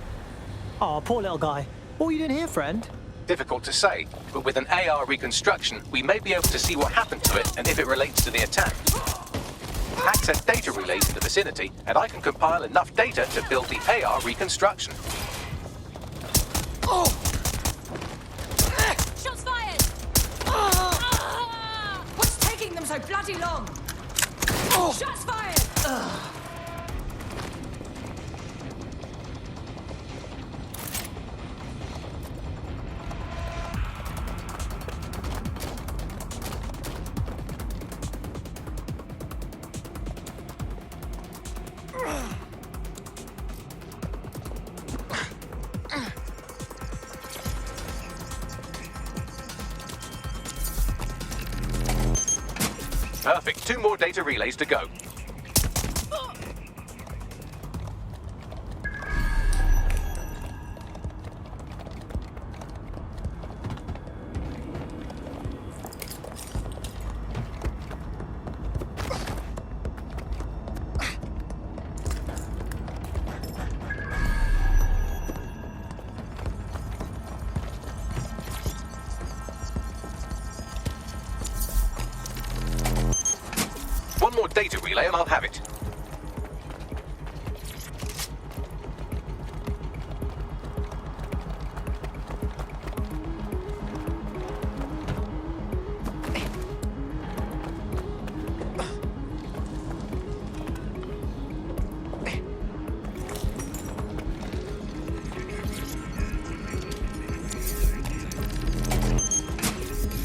Oh, poor little guy. What are you doing here, friend? Difficult to say, but with an AR reconstruction, we may be able to see what happened to it and if it relates to the attack. Access data relays in the vicinity, and I can compile enough data to build the AR reconstruction. Shots fired! so bloody long. Shots fired! Perfect. 2 more data relays to go. One more data relay and I'll have it.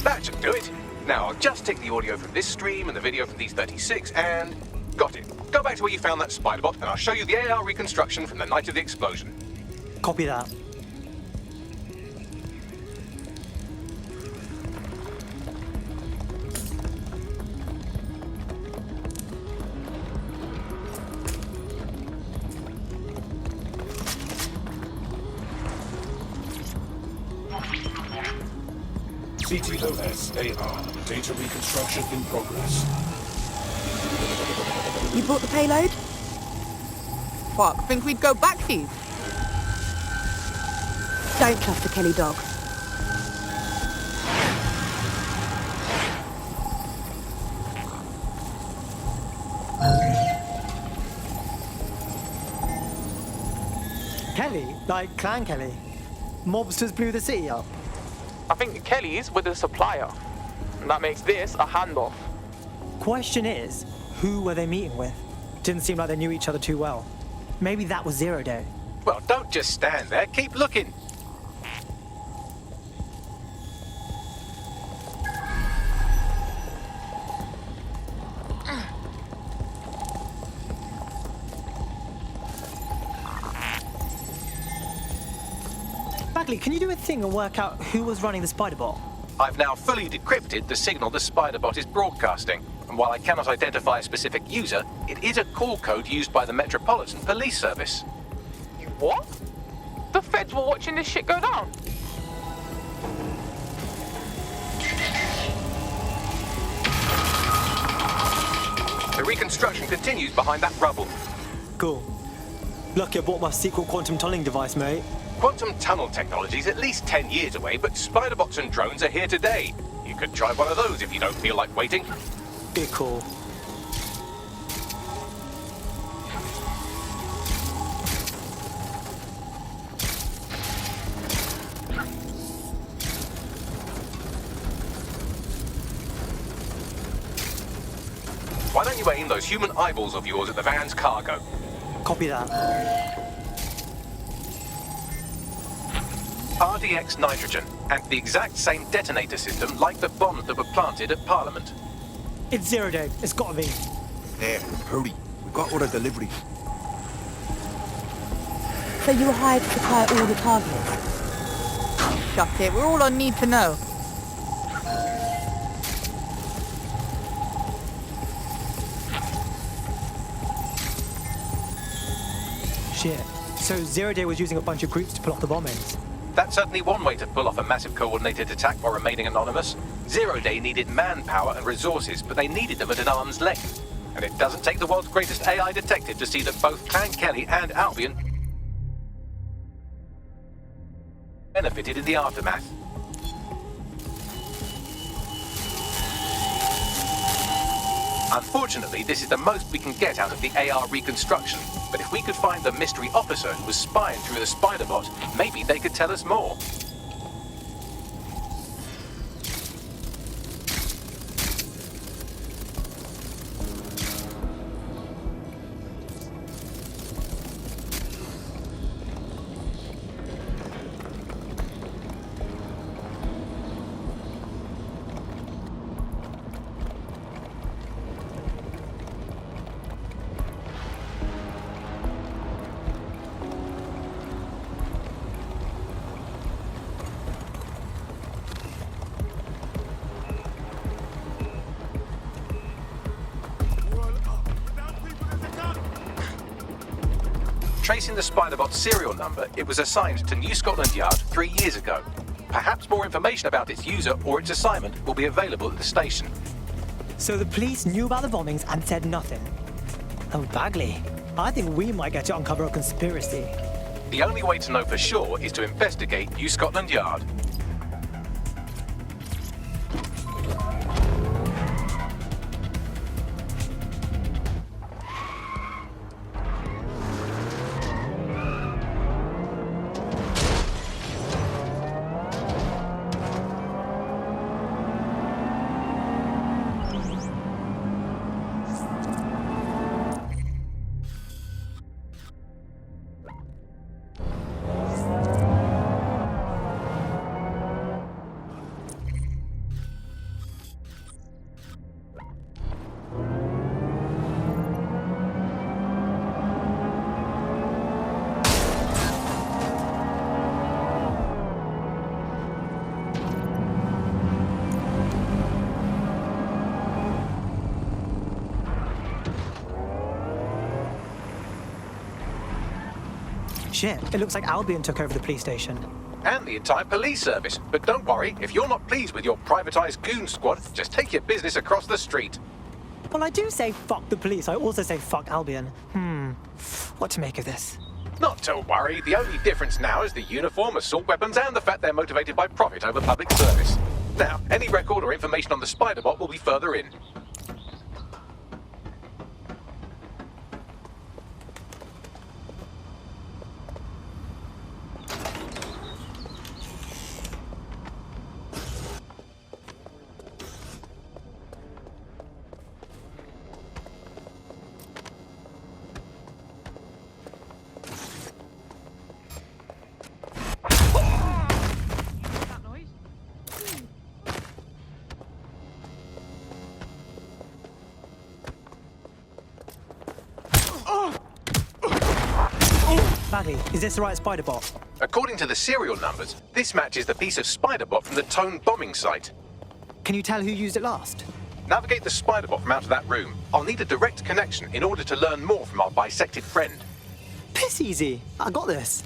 That should do it. Now, I'll just take the audio from this stream and the video from these 36 and... got it. Go back to where you found that spider bot and I'll show you the AR reconstruction from the night of the explosion. Copy that. CTOS AR. Data reconstruction in progress. You brought the payload? Fuck, think we'd go back here? Don't trust the Kelly dog. Kelly? Like Clan Kelly? Mobsters blew the city up. I think Kelly's with the supplier. And that makes this a handoff. Question is, who were they meeting with? Didn't seem like they knew each other too well. Maybe that was 0 Day. Well, don't just stand there. Keep looking. Bagley, can you do a thing and work out who was running the spider bot? I've now fully decrypted the signal the spider bot is broadcasting. And while I cannot identify a specific user, it is a call code used by the Metropolitan Police Service. You what? The feds were watching this shit go down. The reconstruction continues behind that rubble. Cool. Lucky I bought my secret quantum tunneling device, mate. Quantum tunnel technology is at least 10 years away, but spider bots and drones are here today. You could try one of those if you don't feel like waiting. Be cool. Why don't you aim those human eyeballs of yours at the van's cargo? Copy that. RDX nitrogen, and the exact same detonator system like the bombs that were planted at Parliament. It's 0 Day. It's gotta be. There, hurry. We've got all the delivery. So you were hired to supply all the targets? Shut it, we're all on need to know. Shit. So 0 Day was using a bunch of groups to pull off the bombings. That's certainly one way to pull off a massive coordinated attack while remaining anonymous. 0 Day needed manpower and resources, but they needed them at an arm's length. And it doesn't take the world's greatest AI detective to see that both Clan Kelly and Albion benefited in the aftermath. Unfortunately, this is the most we can get out of the AR reconstruction. But if we could find the mystery officer who was spying through the spider bot, maybe they could tell us more. Tracing the Spiderbot's serial number, it was assigned to New Scotland Yard 3 years ago. Perhaps more information about its user or its assignment will be available at the station. So the police knew about the bombings and said nothing. Oh, Bagley, I think we might get to uncover a conspiracy. The only way to know for sure is to investigate New Scotland Yard. Shit, it looks like Albion took over the police station. And the entire police service. But don't worry, if you're not pleased with your privatised goon squad, just take your business across the street. Well, I do say fuck the police. I also say fuck Albion. What to make of this? Not to worry, the only difference now is the uniform, assault weapons, and the fact they're motivated by profit over public service. Now, any record or information on the Spiderbot will be further in. Bagley, is this the right Spiderbot? According to the serial numbers, this matches the piece of Spiderbot from the Tone bombing site. Can you tell who used it last? Navigate the Spiderbot from out of that room. I'll need a direct connection in order to learn more from our bisected friend. Piss easy. I got this.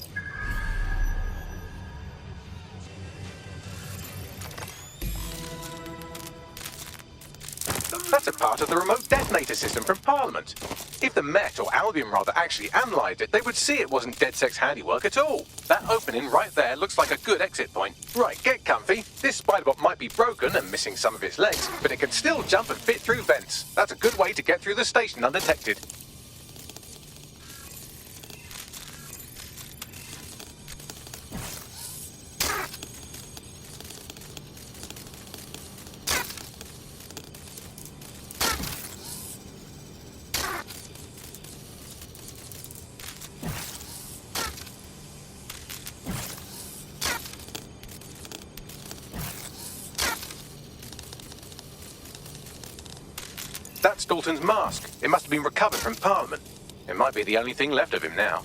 That's a part of the remote detonator system from Parliament. If the Met, or Albion rather, actually analysed it, they would see it wasn't DedSec's handiwork at all. That opening right there looks like a good exit point. Right, get comfy. This Spiderbot might be broken and missing some of its legs, but it can still jump and fit through vents. That's a good way to get through the station undetected. That's Dalton's mask. It must have been recovered from Parliament. It might be the only thing left of him now.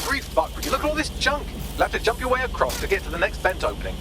Buggery fuck, would you look at all this junk? You'll have to jump your way across to get to the next vent opening.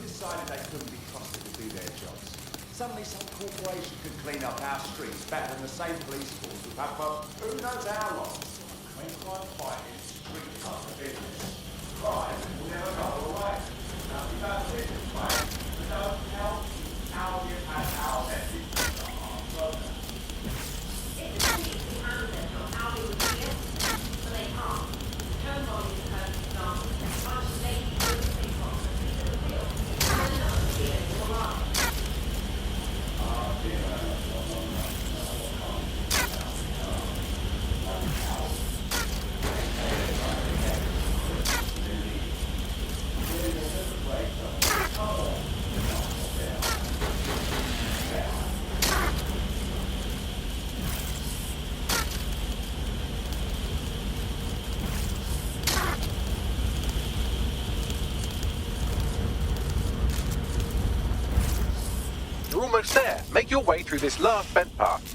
Decided they couldn't be trusted to do their jobs. Suddenly some corporation could clean up our streets better than the same police force we've had for who knows how long. When crime fighting streets up the business, crime will never go away. Now we don't business, mate. We don't help Albion and our message. If the police can handle it, Albion would be it, but they can't. Turn volume is a perfect example. A bunch of ladies doing the big box and feet in the field. You're almost there. Make your way through this last vent path.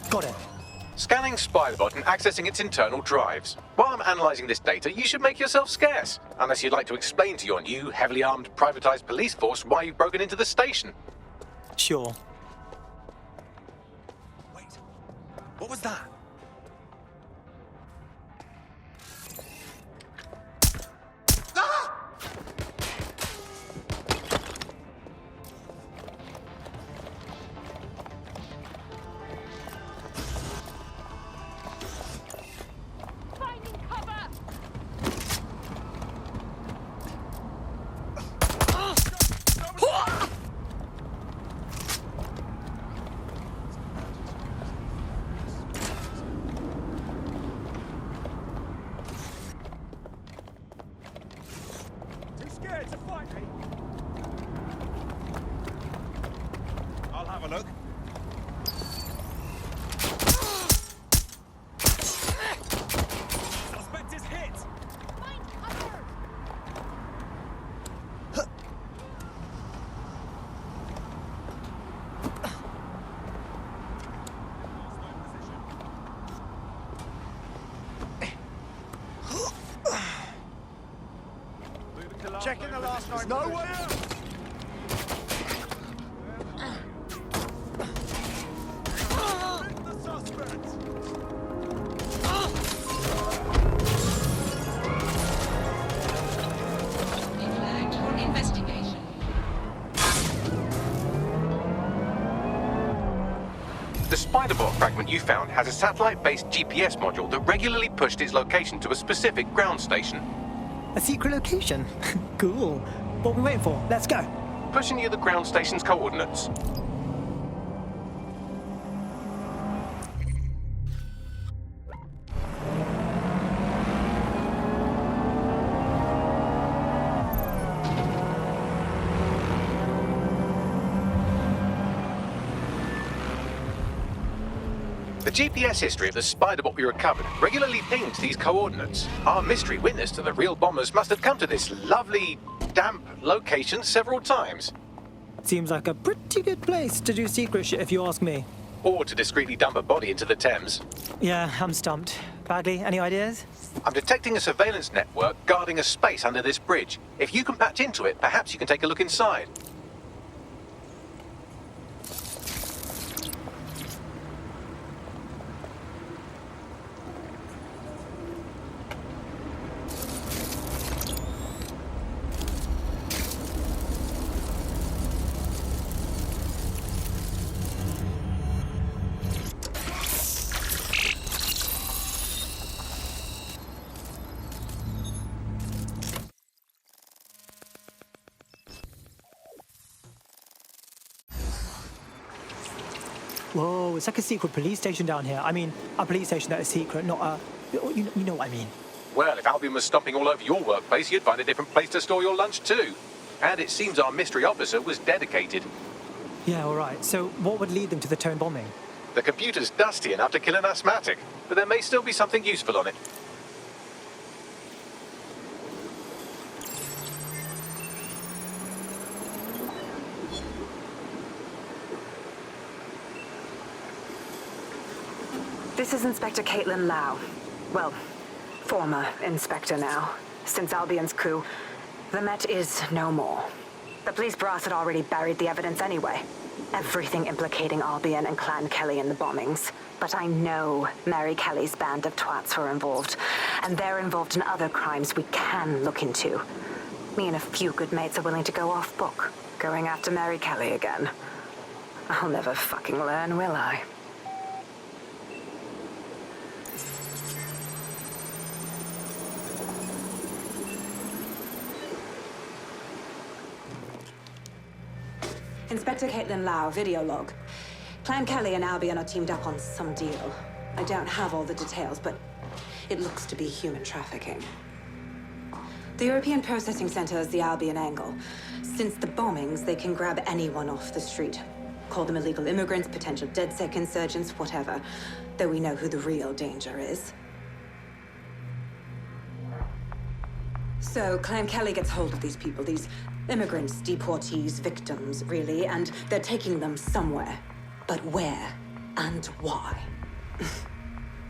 Got it. Scanning Spiderbot and accessing its internal drives. While I'm analysing this data, you should make yourself scarce. Unless you'd like to explain to your new, heavily armed, privatised police force why you've broken into the station. Sure. Wait. What was that? I'll have a look. Suspect is hit! Checking the last night. No way out! The suspect! For investigation. The Spiderbot fragment you found has a satellite-based GPS module that regularly pushed its location to a specific ground station. A secret location? Cool. What are we waiting for? Let's go. Pushing you the ground station's coordinates. The GPS history of the Spiderbot we recovered regularly pings these coordinates. Our mystery witness to the real bombers must have come to this lovely, damp location several times. Seems like a pretty good place to do secret shit if you ask me. Or to discreetly dump a body into the Thames. Yeah, I'm stumped. Bagley, any ideas? I'm detecting a surveillance network guarding a space under this bridge. If you can patch into it, perhaps you can take a look inside. Whoa, it's like a secret police station down here. I mean, a police station that is secret, not a... You know what I mean. Well, if Albion was stomping all over your workplace, you'd find a different place to store your lunch too. And it seems our mystery officer was dedicated. Yeah, all right. So what would lead them to the Tone bombing? The computer's dusty enough to kill an asthmatic, but there may still be something useful on it. This is Inspector Caitlin Lau. Well, former inspector now. Since Albion's coup, the Met is no more. The police brass had already buried the evidence anyway. Everything implicating Albion and Clan Kelly in the bombings. But I know Mary Kelly's band of twats were involved. And they're involved in other crimes we can look into. Me and a few good mates are willing to go off book, going after Mary Kelly again. I'll never fucking learn, will I? Inspector Caitlin Lau, video log. Clan Kelly and Albion are teamed up on some deal. I don't have all the details, but it looks to be human trafficking. The European Processing Center is the Albion angle. Since the bombings, they can grab anyone off the street. Call them illegal immigrants, potential DedSec insurgents, whatever. Though we know who the real danger is. So Clan Kelly gets hold of these people, these immigrants, deportees, victims, really, and they're taking them somewhere. But where and why?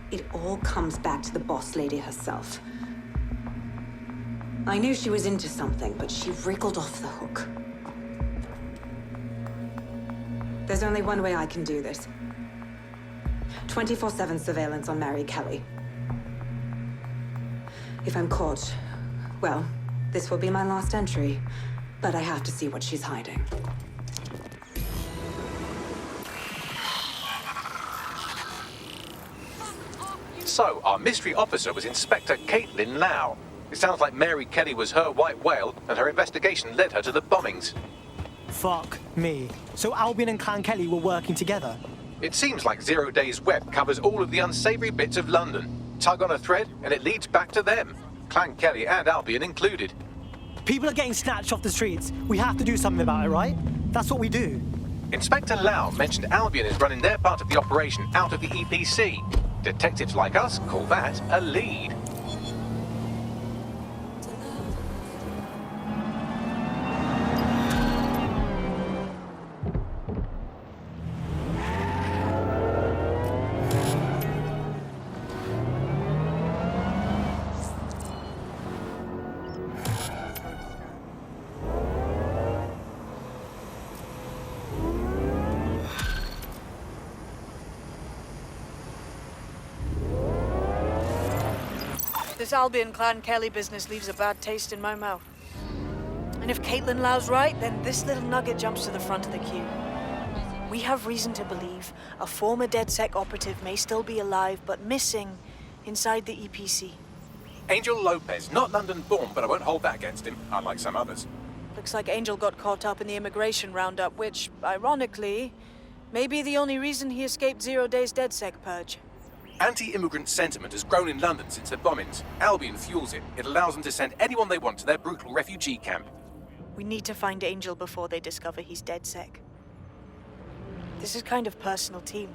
It all comes back to the boss lady herself. I knew she was into something, but she wriggled off the hook. There's only one way I can do this. 24/7 surveillance on Mary Kelly. If I'm caught, well, this will be my last entry. But I have to see what she's hiding. So, our mystery officer was Inspector Caitlin Lau. It sounds like Mary Kelly was her white whale, and her investigation led her to the bombings. Fuck me. So Albion and Clan Kelly were working together? It seems like 0 Days Web covers all of the unsavory bits of London. Tug on a thread, and it leads back to them. Clan Kelly and Albion included. People are getting snatched off the streets. We have to do something about it, right? That's what we do. Inspector Lau mentioned Albion is running their part of the operation out of the EPC. Detectives like us call that a lead. This Albion Clan Kelly business leaves a bad taste in my mouth. And if Caitlin Lau's right, then this little nugget jumps to the front of the queue. We have reason to believe a former DedSec operative may still be alive, but missing inside the EPC. Angel Lopez, not London-born, but I won't hold that against him, unlike some others. Looks like Angel got caught up in the immigration roundup, which, ironically, may be the only reason he escaped 0 Days DedSec purge. Anti-immigrant sentiment has grown in London since the bombings. Albion fuels it. It allows them to send anyone they want to their brutal refugee camp. We need to find Angel before they discover he's DedSec. This is kind of personal team.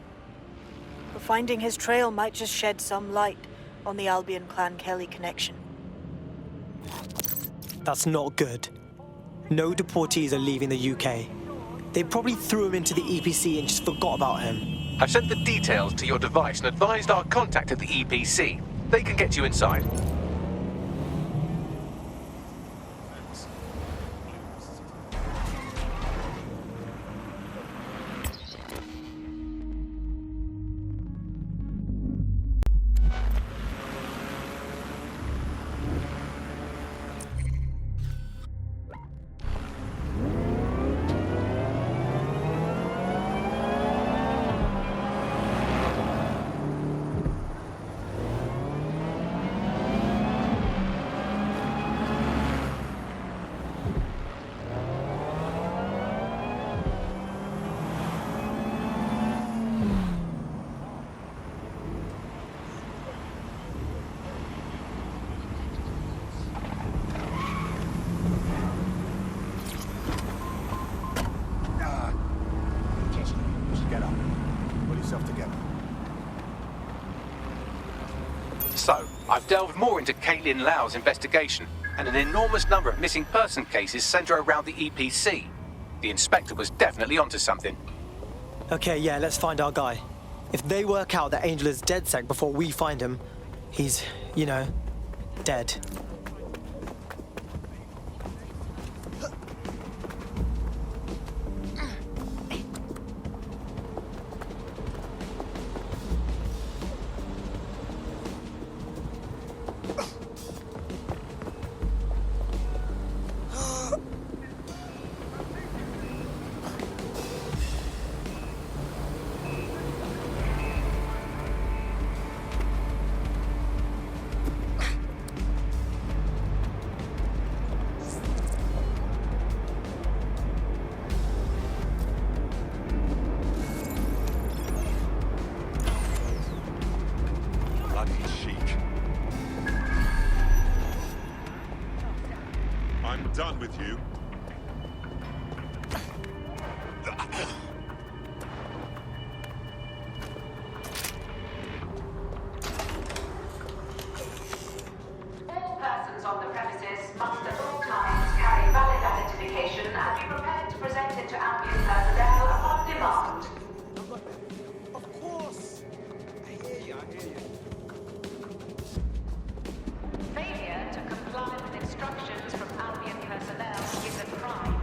But finding his trail might just shed some light on the Albion Clan Kelly connection. That's not good. No deportees are leaving the UK. They probably threw him into the EPC and just forgot about him. I've sent the details to your device and advised our contact at the EPC. They can get you inside. So, I've delved more into Caitlin Lau's investigation, and an enormous number of missing person cases centre around the EPC. The inspector was definitely onto something. Okay, yeah, let's find our guy. If they work out that Angel is dead sec before we find him, he's, you know, dead. I'm done with you. All persons on the premises must at all times carry valid identification and be prepared to present it to Albion personnel upon demand. Of course! I hear you. Failure to comply with instructions from Albion personnel is a crime.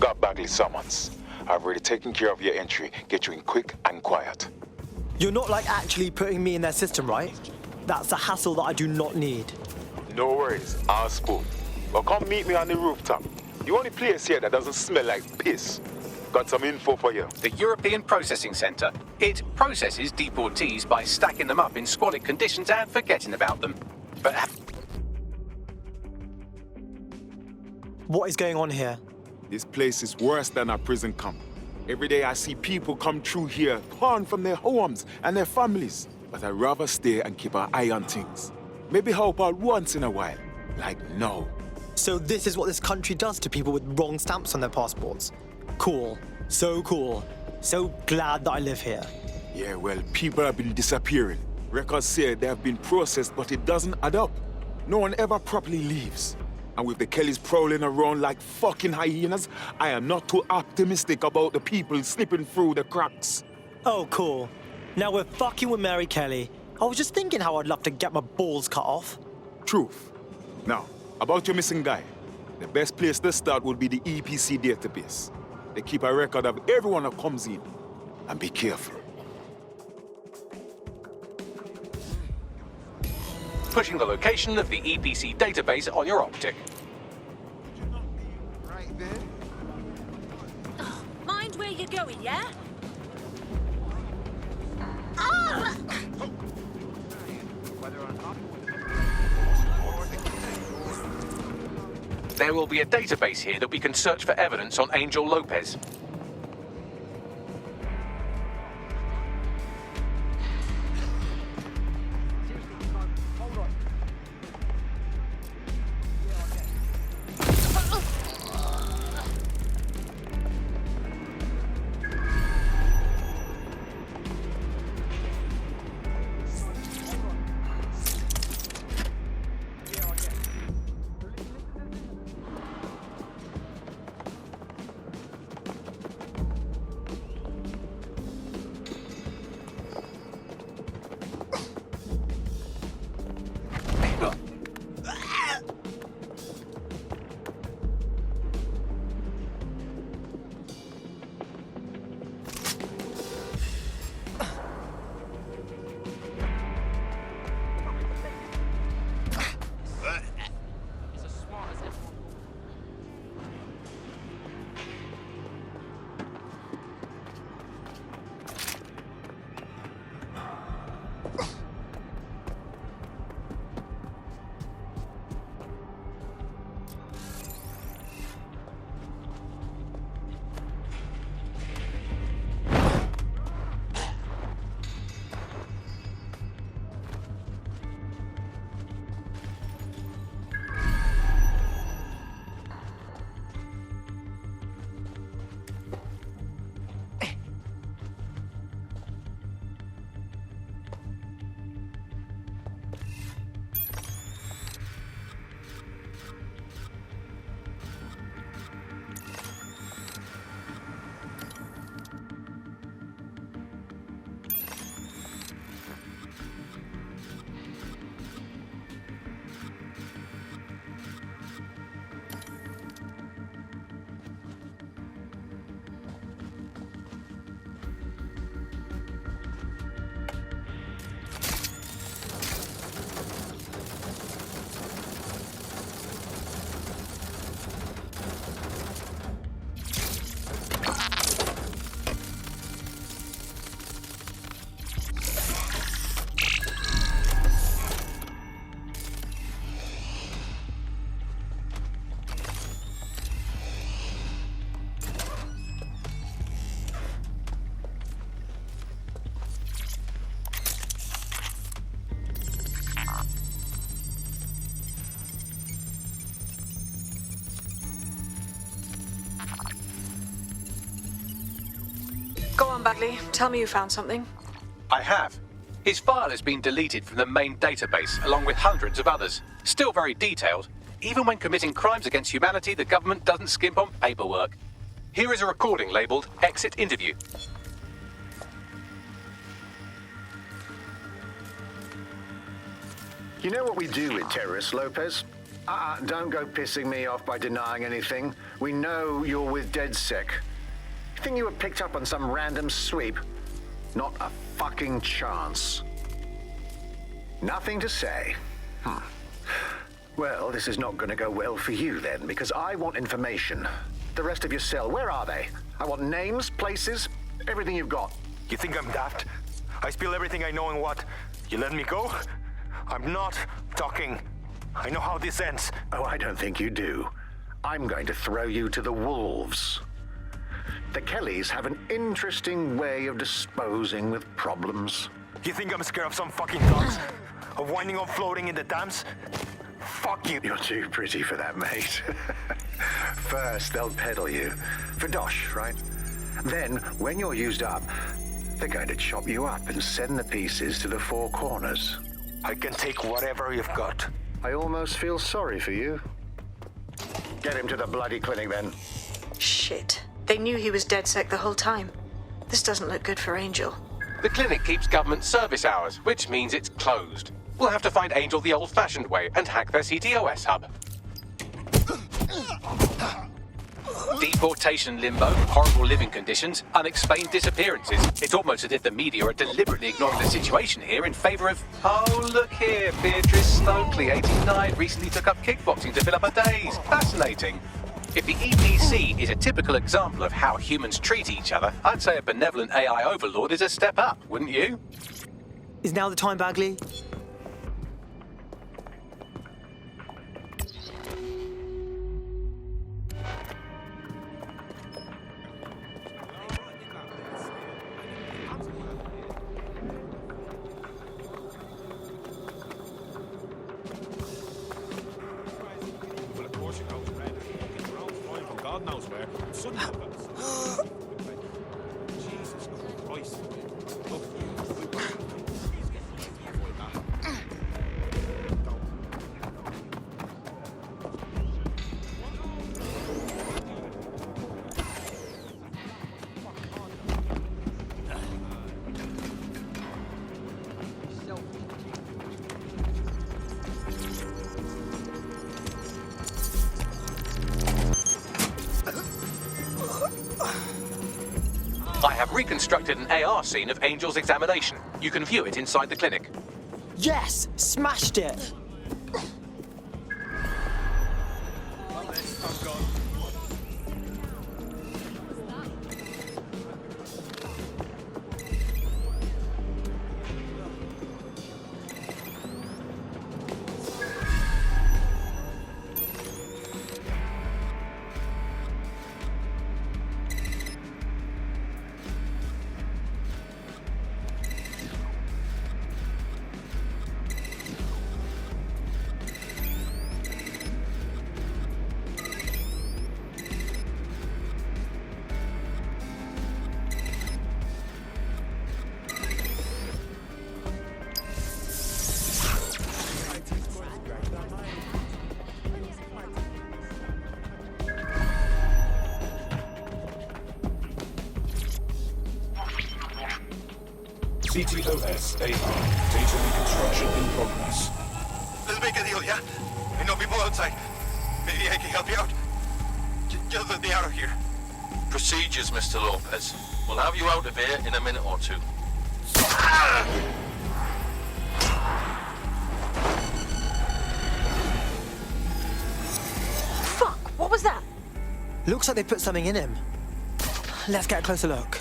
Got Bagley summons. I've already taken care of your entry. Get you in quick and quiet. You're not like actually putting me in their system, right? That's a hassle that I do not need. No worries, I'll spoon. Well, come meet me on the rooftop. The only place here that doesn't smell like piss. Got some info for you. The European Processing Centre. It processes deportees by stacking them up in squalid conditions and forgetting about them. But What is going on here? This place is worse than a prison camp. Every day I see people come through here, torn from their homes and their families. But I'd rather stay and keep an eye on things. Maybe help out once in a while. Like now. So this is what this country does to people with wrong stamps on their passports. Cool. So cool. So glad that I live here. Yeah, well, people have been disappearing. Records say they have been processed, but it doesn't add up. No one ever properly leaves. And with the Kellys prowling around like fucking hyenas, I am not too optimistic about the people slipping through the cracks. Oh, cool. Now we're fucking with Mary Kelly. I was just thinking how I'd love to get my balls cut off. Truth. Now, about your missing guy. The best place to start would be the EPC database. They keep a record of everyone that comes in. And be careful. pushing the location of the EPC database on your optic. Right there. Mind where you're going, yeah? There will be a database here that we can search for evidence on Angel Lopez. Bagley. Tell me you found something. I have. His file has been deleted from the main database, along with hundreds of others. Still very detailed. Even when committing crimes against humanity, the government doesn't skimp on paperwork. Here is a recording labelled Exit Interview. You know what we do with terrorists, Lopez? Don't go pissing me off by denying anything. We know you're with DedSec. You think you were picked up on some random sweep? Not a fucking chance. Nothing to say. Well, this is not going to go well for you then, because I want information. The rest of your cell, where are they? I want names, places, everything you've got. You think I'm daft? I spill everything I know and what? You let me go? I'm not talking. I know how this ends. Oh, I don't think you do. I'm going to throw you to the wolves. The Kellys have an interesting way of disposing with problems. You think I'm scared of some fucking dogs? Of winding up floating in the dams? Fuck you. You're too pretty for that, mate. First, they'll peddle you. For dosh, right? Then, when you're used up, they're going to chop you up and send the pieces to the four corners. I can take whatever you've got. I almost feel sorry for you. Get him to the bloody clinic, then. Shit. They knew he was DedSec the whole time. This doesn't look good for Angel. The clinic keeps government service hours, which means it's closed. We'll have to find Angel the old-fashioned way and hack their CTOS hub. Deportation limbo, horrible living conditions, unexplained disappearances. It's almost as if the media are deliberately ignoring the situation here in favour of... Oh, look here, Beatrice Stokely, 89, recently took up kickboxing to fill up her days. Fascinating. If the EPC is a typical example of how humans treat each other, I'd say a benevolent AI overlord is a step up, wouldn't you? Is now the time, Bagley? Jesus Christ. I have reconstructed an AR scene of Angel's examination. You can view it inside the clinic. Yes! Smashed it! CTOS AR. Data reconstruction in progress. Let's make a deal, yeah? I know people outside. Maybe I can help you out. Just let me out of here. Procedures, Mr. Lopez. We'll have you out of here in a minute or two. Fuck! What was that? Looks like they put something in him. Let's get a closer look.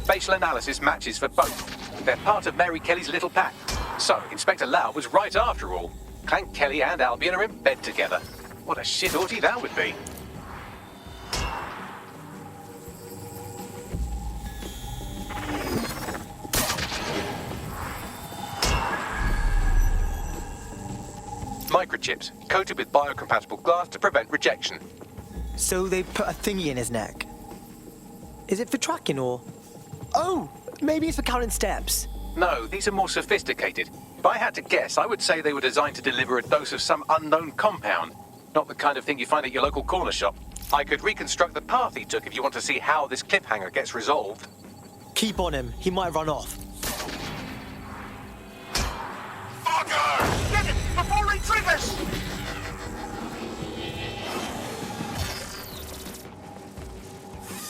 Facial analysis matches for both. They're part of Mary Kelly's little pack. So, Inspector Lau was right after all. Clank Kelly and Albion are in bed together. What a shit orgy that would be. Microchips, coated with biocompatible glass to prevent rejection. So they put a thingy in his neck. Is it for tracking or... Oh, maybe it's for counting steps. No, these are more sophisticated. If I had to guess, I would say they were designed to deliver a dose of some unknown compound. Not the kind of thing you find at your local corner shop. I could reconstruct the path he took if you want to see how this cliffhanger gets resolved. Keep on him. He might run off. Fucker! Get it before he triggers!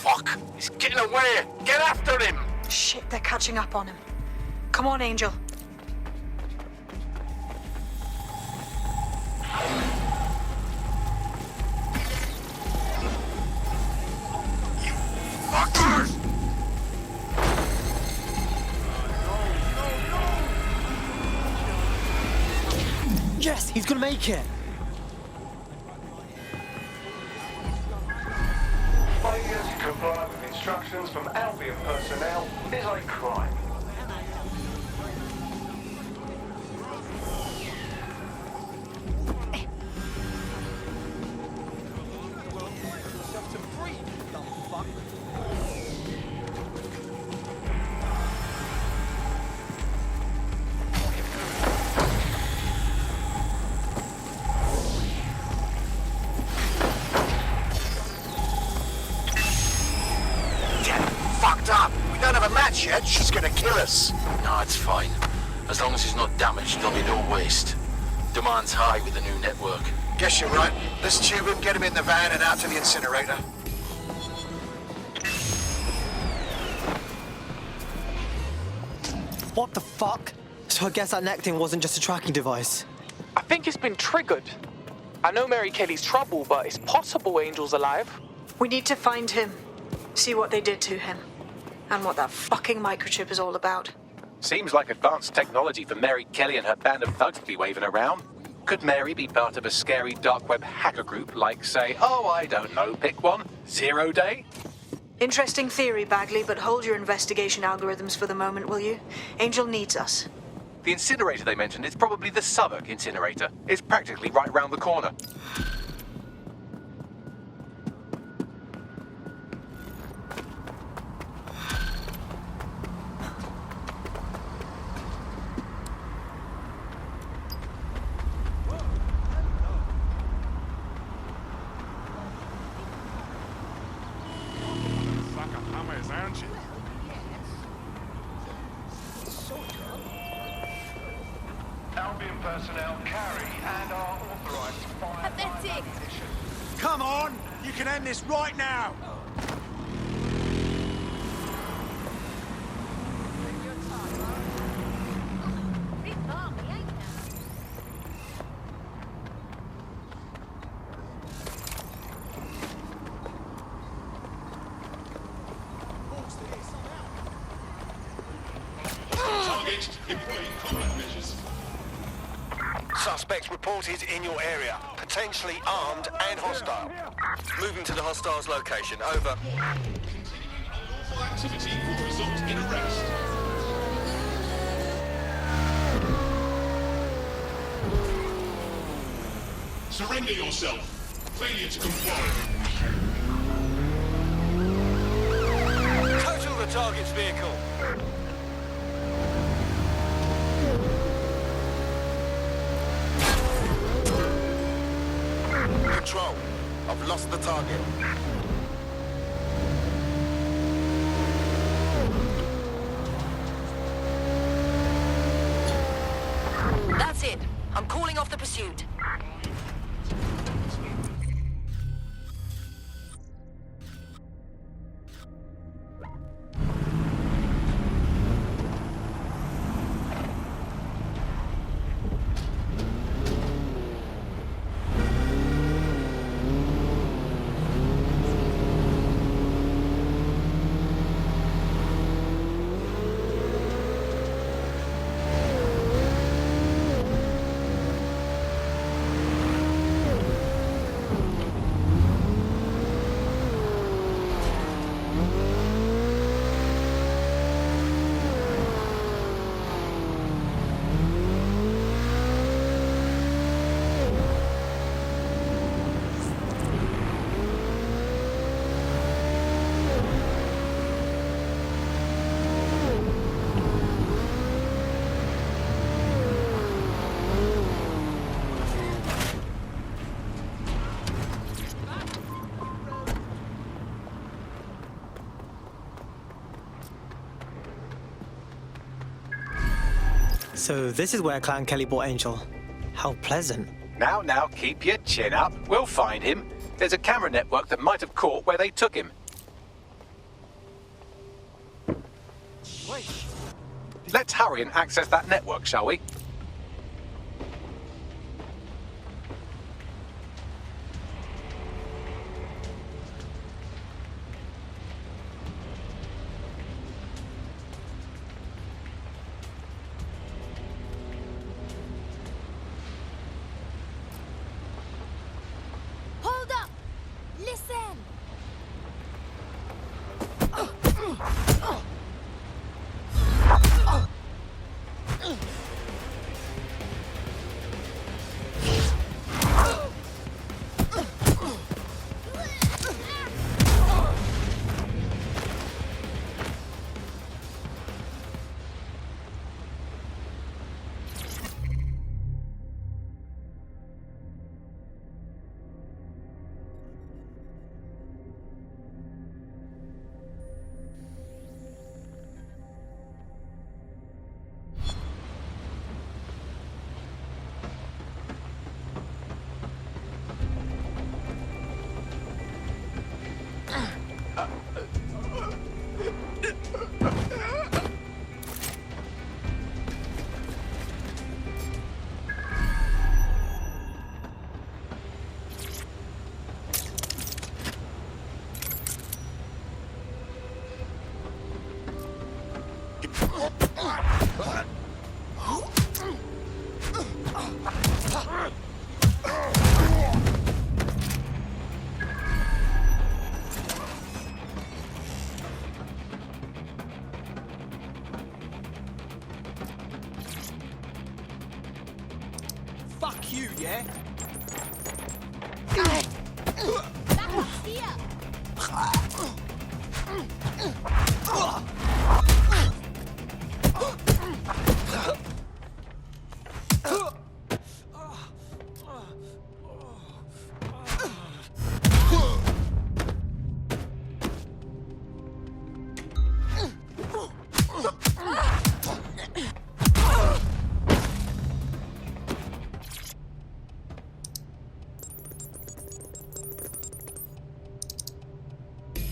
Fuck! He's getting away! Get after him! Shit, they're catching up on him. Come on, Angel. Fuckers! Yes, he's gonna make it. Failure to comply with instructions from Albion personnel is a crime. Yet, she's gonna kill us. No, it's fine. As long as he's not damaged, there'll be no waste. Demand's high with the new network. Guess you're right. Let's tube him, get him in the van and out to the incinerator. What the fuck? So I guess that neck thing wasn't just a tracking device. I think it's been triggered. I know Mary Kelly's trouble, but it's possible Angel's alive. We need to find him. See what they did to him. And what that fucking microchip is all about. Seems like advanced technology for Mary Kelly and her band of thugs to be waving around. Could Mary be part of a scary dark web hacker group like, say, oh, I don't know, pick one, 0 Day? Interesting theory, Bagley, but hold your investigation algorithms for the moment, will you? Angel needs us. The incinerator they mentioned is probably the Southwark incinerator. It's practically right round the corner. Albion personnel carry and are authorized to fire. Pathetic! Come on! You can end this right now! Suspects reported in your area. Potentially armed and hostile. Moving to the hostile's location. Over. Activity could result in arrest. Surrender yourself. Failure to comply. Total the target's vehicle. Control. I've lost the target. That's it. I'm calling off the pursuit. So this is where Clan Kelly bought Angel. How pleasant. Now, keep your chin up. We'll find him. There's a camera network that might have caught where they took him. Wait. Let's hurry and access that network, shall we? Hold up! Listen! Fuck you, yeah?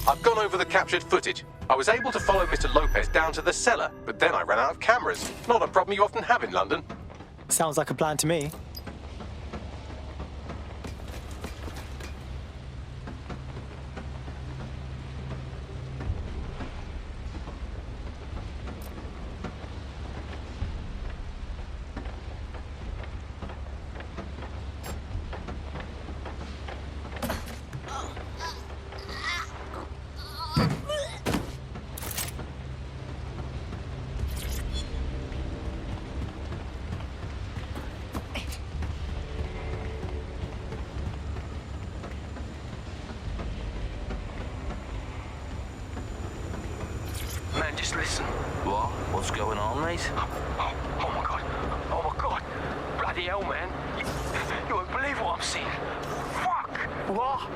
I've gone over the captured footage. I was able to follow Mr. Lopez down to the cellar, but then I ran out of cameras. Not a problem you often have in London. Sounds like a plan to me. Man, just listen. What? What's going on, mate? Oh my god. Oh my god. Bloody hell, man. You won't believe what I'm seeing. Fuck. What?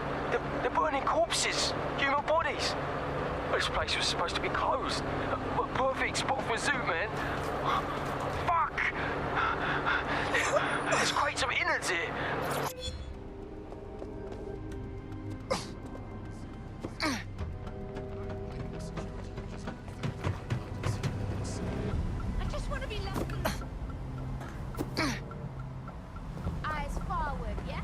They're burning corpses. Human bodies. This place was supposed to be closed. A perfect spot for a zoo, man. Fuck. There's crates of innards here. Eyes forward, yeah?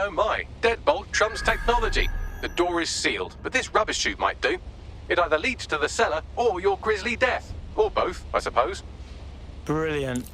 oh my, deadbolt trumps technology. The door is sealed, but this rubbish chute might do. It either leads to the cellar or your grisly death. Or both, I suppose. Brilliant.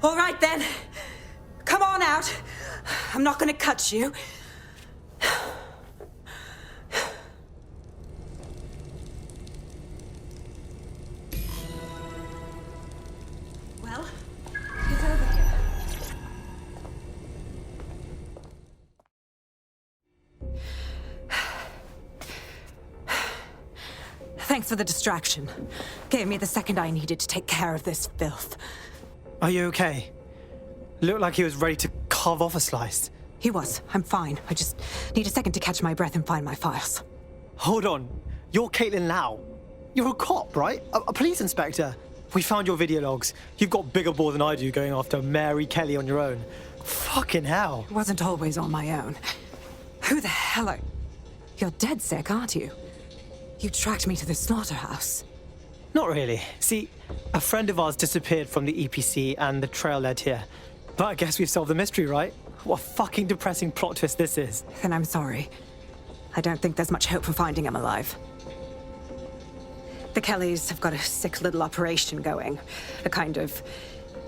All right then. Come on out. I'm not gonna cut you. Well, get over here. Thanks for the distraction. Gave me the second I needed to take care of this filth. Are you okay? Looked like he was ready to carve off a slice. He was. I'm fine. I just need a second to catch my breath and find my files. Hold on. You're Caitlin Lau. You're a cop, right? A police inspector. We found your video logs. You've got bigger ball than I do going after Mary Kelly on your own. Fucking hell. It wasn't always on my own. Who the hell are... You're dead sick, aren't you? You tracked me to the slaughterhouse. Not really. See, a friend of ours disappeared from the EPC and the trail led here. But I guess we've solved the mystery, right? What a fucking depressing plot twist this is. Then I'm sorry. I don't think there's much hope for finding him alive. The Kellys have got a sick little operation going. A kind of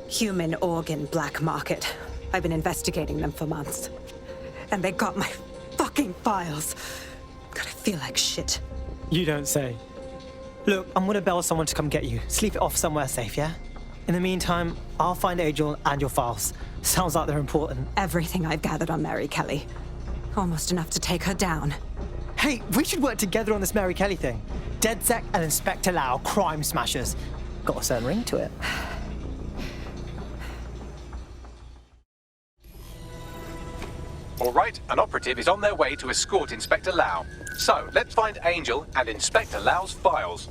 human organ black market. I've been investigating them for months. And they got my fucking files. God, I feel like shit. You don't say. Look, I'm gonna bail someone to come get you. Sleep it off somewhere safe, yeah? In the meantime, I'll find Angel and your files. Sounds like they're important. Everything I've gathered on Mary Kelly. Almost enough to take her down. Hey, we should work together on this Mary Kelly thing. DedSec and Inspector Lau, crime smashers. Got a certain ring to it. All right, an operative is on their way to escort Inspector Lau. So, let's find Angel and Inspector Lau's files.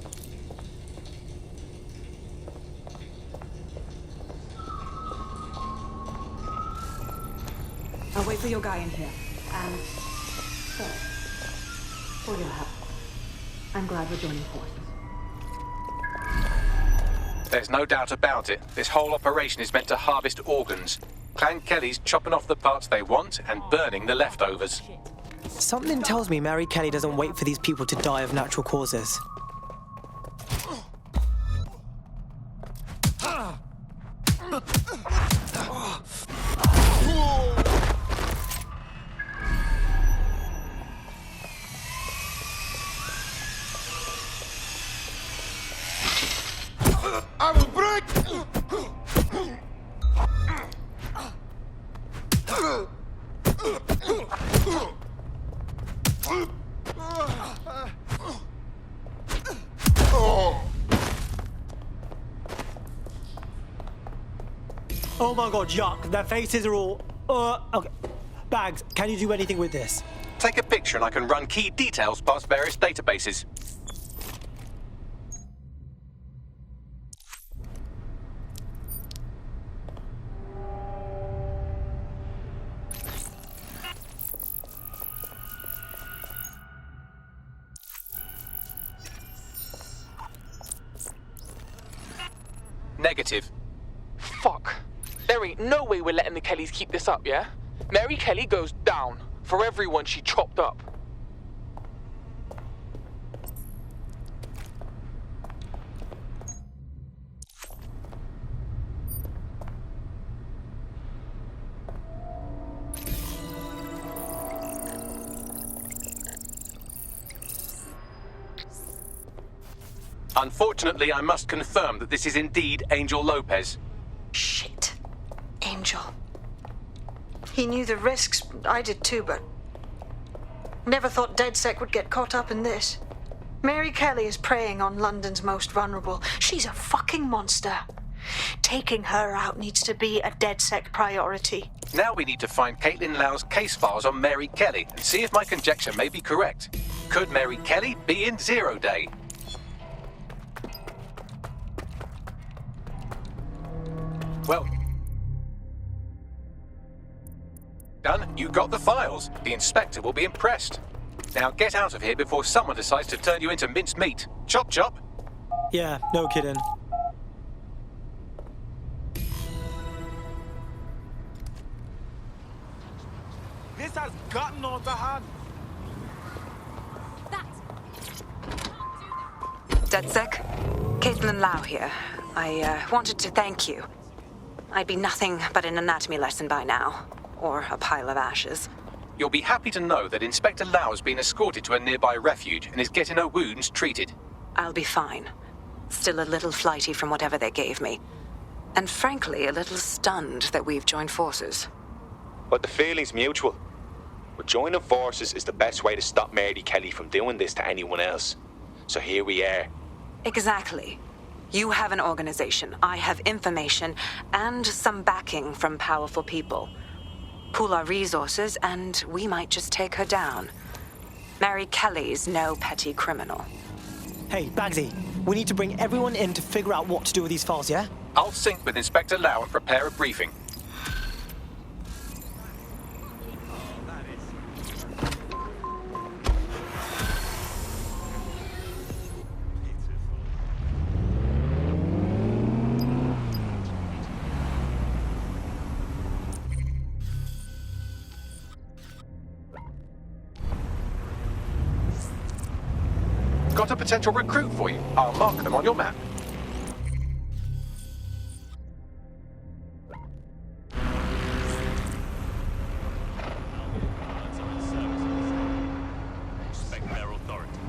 I'll wait for your guy in here. And... for your help. I'm glad we're joining forces. There's no doubt about it. This whole operation is meant to harvest organs. Clan Kelly's chopping off the parts they want and burning the leftovers. Something tells me Mary Kelly doesn't wait for these people to die of natural causes. I will break! Oh my god, yuck. Their faces are all... okay. Bags, can you do anything with this? Take a picture and I can run key details past various databases. Negative. Fuck. There ain't no way we're letting the Kellys keep this up, yeah? Mary Kelly goes down for everyone she chopped up. Unfortunately, I must confirm that this is indeed Angel Lopez. Shit. Angel. He knew the risks. I did too, but... Never thought DedSec would get caught up in this. Mary Kelly is preying on London's most vulnerable. She's a fucking monster. Taking her out needs to be a DedSec priority. Now we need to find Caitlin Lau's case files on Mary Kelly and see if my conjecture may be correct. Could Mary Kelly be in Zero Day? Well... Done. You got the files. The inspector will be impressed. Now get out of here before someone decides to turn you into minced meat. Chop chop. Yeah, no kidding. This has gotten out of hand. DedSec, Caitlin Lau here. I wanted to thank you. I'd be nothing but an anatomy lesson by now. Or a pile of ashes. You'll be happy to know that Inspector Lau has been escorted to a nearby refuge and is getting her wounds treated. I'll be fine. Still a little flighty from whatever they gave me. And frankly, a little stunned that we've joined forces. But the feeling's mutual. But joining forces is the best way to stop Mary Kelly from doing this to anyone else. So here we are. Exactly. You have an organization, I have information, and some backing from powerful people. Pool our resources, and we might just take her down. Mary Kelly's no petty criminal. Hey, Bagsy, we need to bring everyone in to figure out what to do with these files, yeah? I'll sync with Inspector Lau and prepare a briefing. Got a potential recruit for you. I'll mark them on your map. Respect their authority.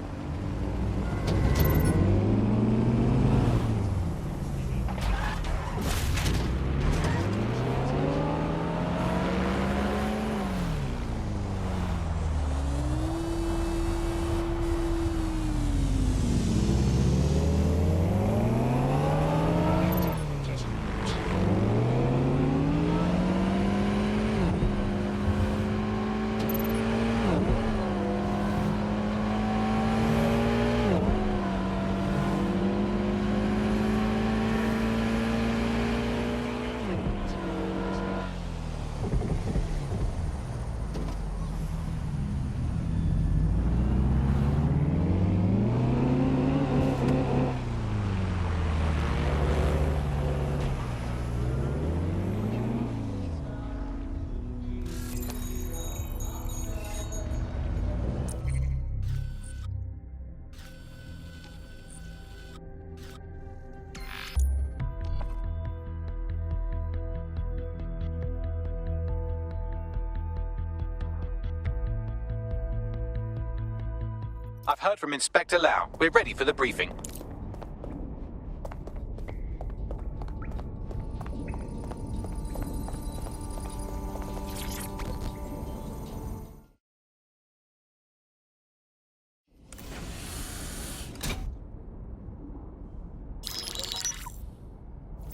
I've heard from Inspector Lau. We're ready for the briefing.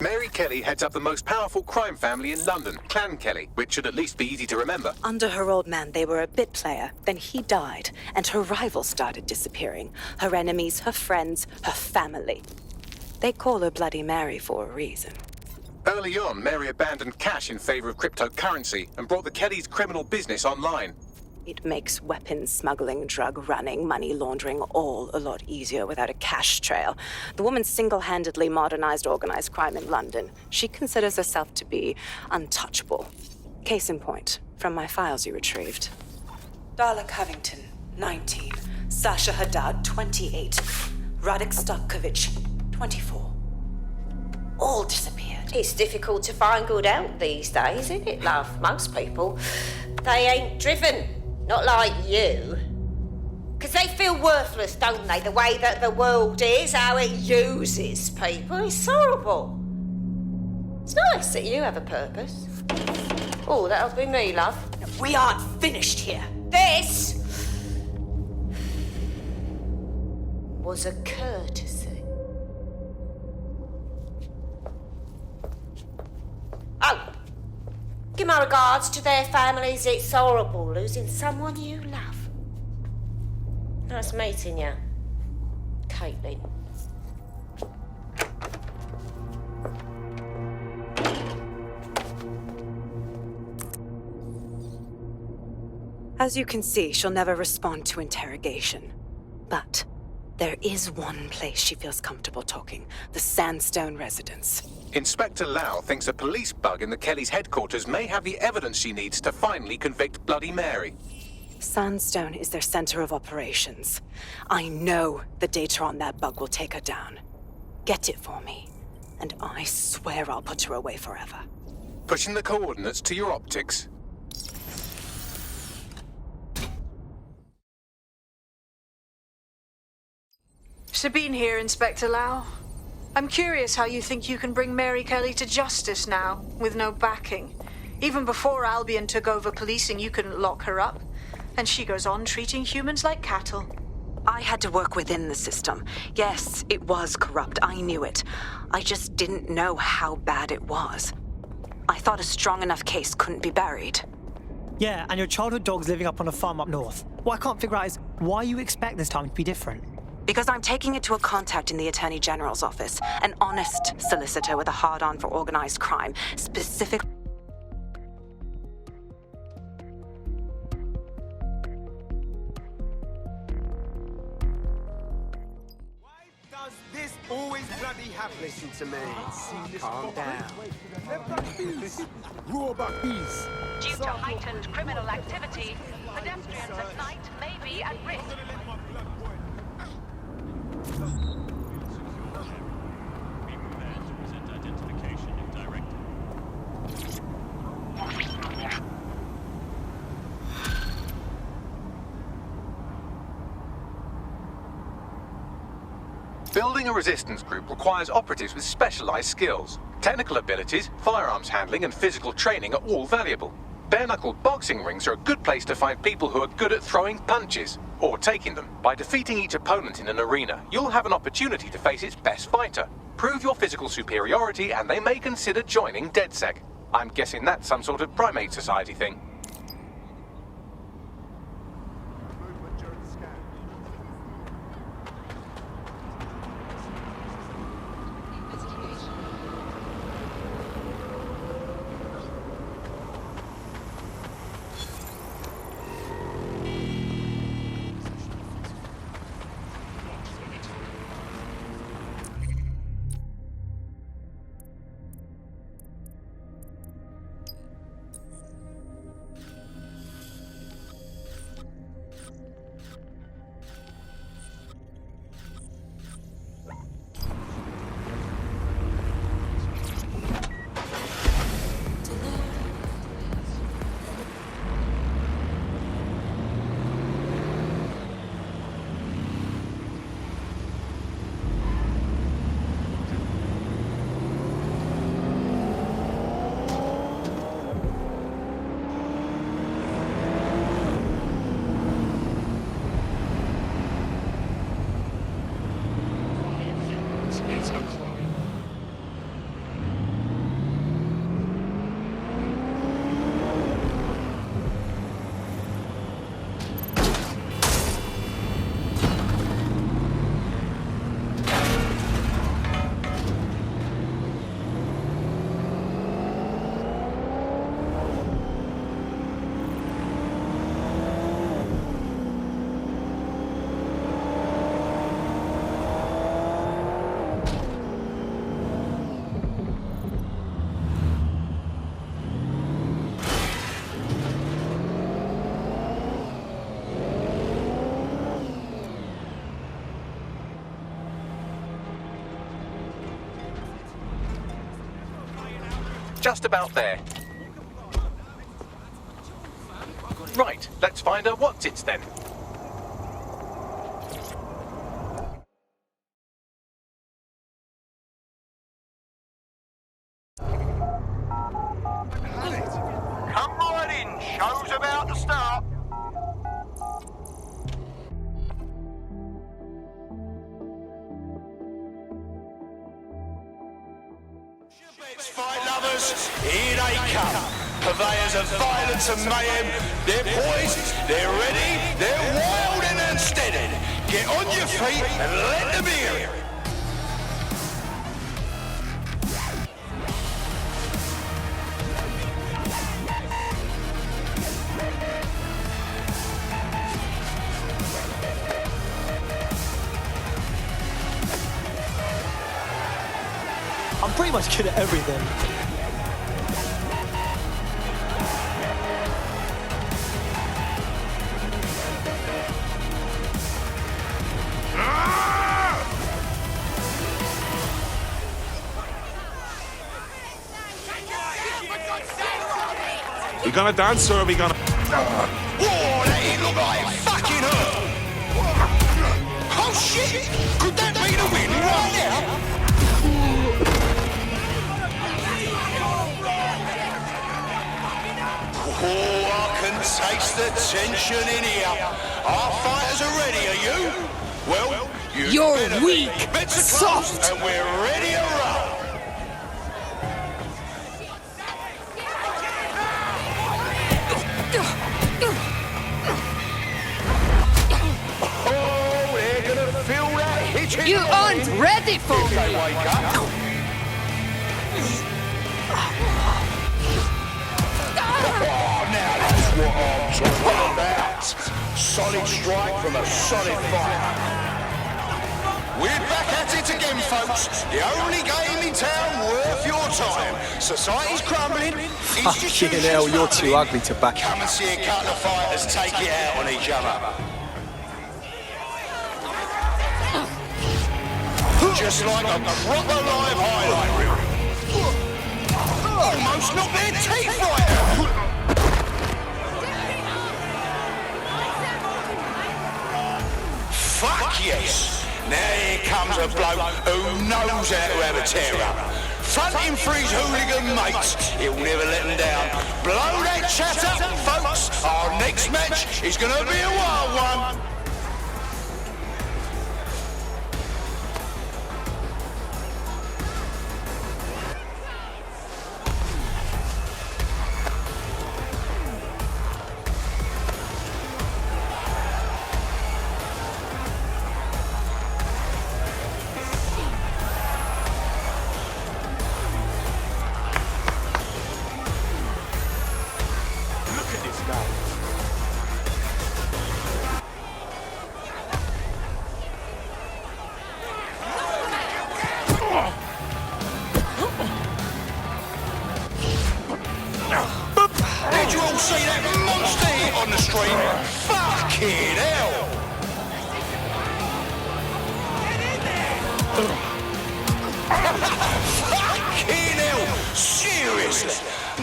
Mary Kelly heads up the most powerful crime family in London, Clan Kelly, which should at least be easy to remember. Under her old man, they were a bit player. Then he died, and her rivals started disappearing. Her enemies, her friends, her family. They call her Bloody Mary for a reason. Early on, Mary abandoned cash in favor of cryptocurrency and brought the Kellys' criminal business online. It makes weapons smuggling, drug running, money laundering all a lot easier without a cash trail. The woman single-handedly modernized organized crime in London. She considers herself to be untouchable. Case in point, from my files you retrieved. Darla Covington, 19. Sasha Haddad, 28. Radek Stokovich, 24. All disappeared. It's difficult to find good help these days, isn't it, love? Most people, they ain't driven. Not like you. Because they feel worthless, don't they? The way that the world is, how it uses people. It's horrible. It's nice that you have a purpose. Oh, that'll be me, love. We aren't finished here. This was a courtesy. Oh, give my regards to their families. It's horrible losing someone you love. Nice meeting you, Caitlin. As you can see, she'll never respond to interrogation. But there is one place she feels comfortable talking, the Sandstone residence. Inspector Lau thinks a police bug in the Kellys' headquarters may have the evidence she needs to finally convict Bloody Mary. Sandstone is their center of operations. I know the data on that bug will take her down. Get it for me, and I swear I'll put her away forever. Pushing the coordinates to your optics. Sabine here, Inspector Lau. I'm curious how you think you can bring Mary Kelly to justice now, with no backing. Even before Albion took over policing, you couldn't lock her up. And she goes on treating humans like cattle. I had to work within the system. Yes, it was corrupt. I knew it. I just didn't know how bad it was. I thought a strong enough case couldn't be buried. Yeah, and your childhood dog's living up on a farm up north. What I can't figure out is why you expect this time to be different. Because I'm taking it to a contact in the Attorney General's office. An honest solicitor with a hard-on for organized crime. Specific... Does this always bloody happen? Listen to me. Calm down. Rule about these. Due to heightened criminal activity, pedestrians at night may be at risk. Building a resistance group requires operatives with specialized skills. Technical abilities, firearms handling, and physical training are all valuable. Bare-knuckle boxing rings are a good place to find people who are good at throwing punches, or taking them. By defeating each opponent in an arena, you'll have an opportunity to face its best fighter. Prove your physical superiority, and they may consider joining DedSec. I'm guessing that's some sort of primate society thing. Just about there. Right, let's find her what's-its then. about to start. Fight lovers, here they come. Purveyors of violence and mayhem. They're poised, they're ready, they're wild and unsteady. Get on your feet and let them hear it. I'm pretty much good at everything. We gonna dance or are we gonna... Whoa, that ain't look like fucking hurt. Oh shit! Could that be the win right now? Oh, I can taste the tension in here. Our fighters are ready, are you? Well, You're weak, soft, and we're ready to roll. Oh, they're gonna feel that hit. You aren't ready for if me. they wake up. Oh, now that's what I'm talking about. Solid strike from a solid fighter. We're back at it again, folks. The only game in town worth your time. Society's crumbling. Fucking hell, you're too ugly to back. Come and see a couple of fighters take it out on each other. Just like a proper live highlight reel. Almost knocked their teeth right out. Fuck yes. Now here comes a bloke who knows how to have a tear-up. Fronting for his hooligan mates, he'll never let them down. Blow that chat up, folks. Our next match is going to be a wild one. Did you all see that monster hit on the stream? Fucking hell! Fucking hell! Seriously,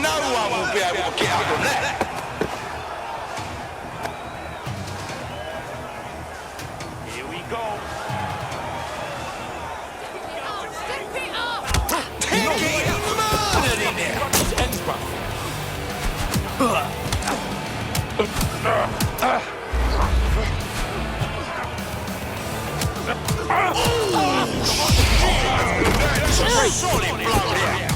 no one will be able to get up on that. Here we go. Getting murdered in there. That's a solid blow there.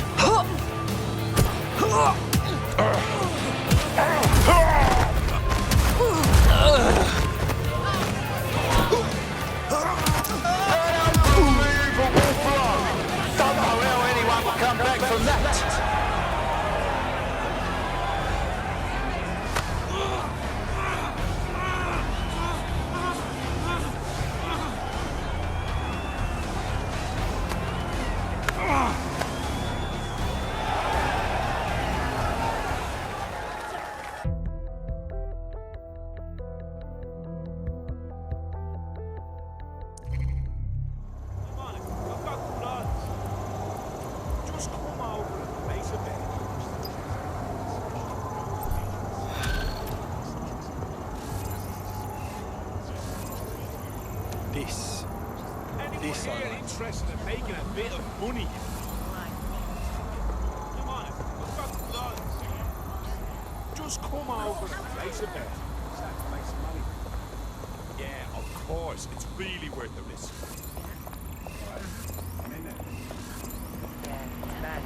Unbelievable blow. Don't know how anyone will come back from that. This are interested in making a bit of money. Come on, I've got guns. Just Come over and place a bet. Start to make some money. Yeah, of course. It's really worth the risk. I'm in there. Yeah, it's bad.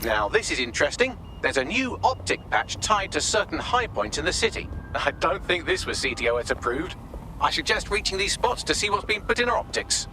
Now, this is interesting. There's a new optic patch tied to certain high points in the city. I don't think this was CTOS approved. I suggest reaching these spots to see what's been put in our optics.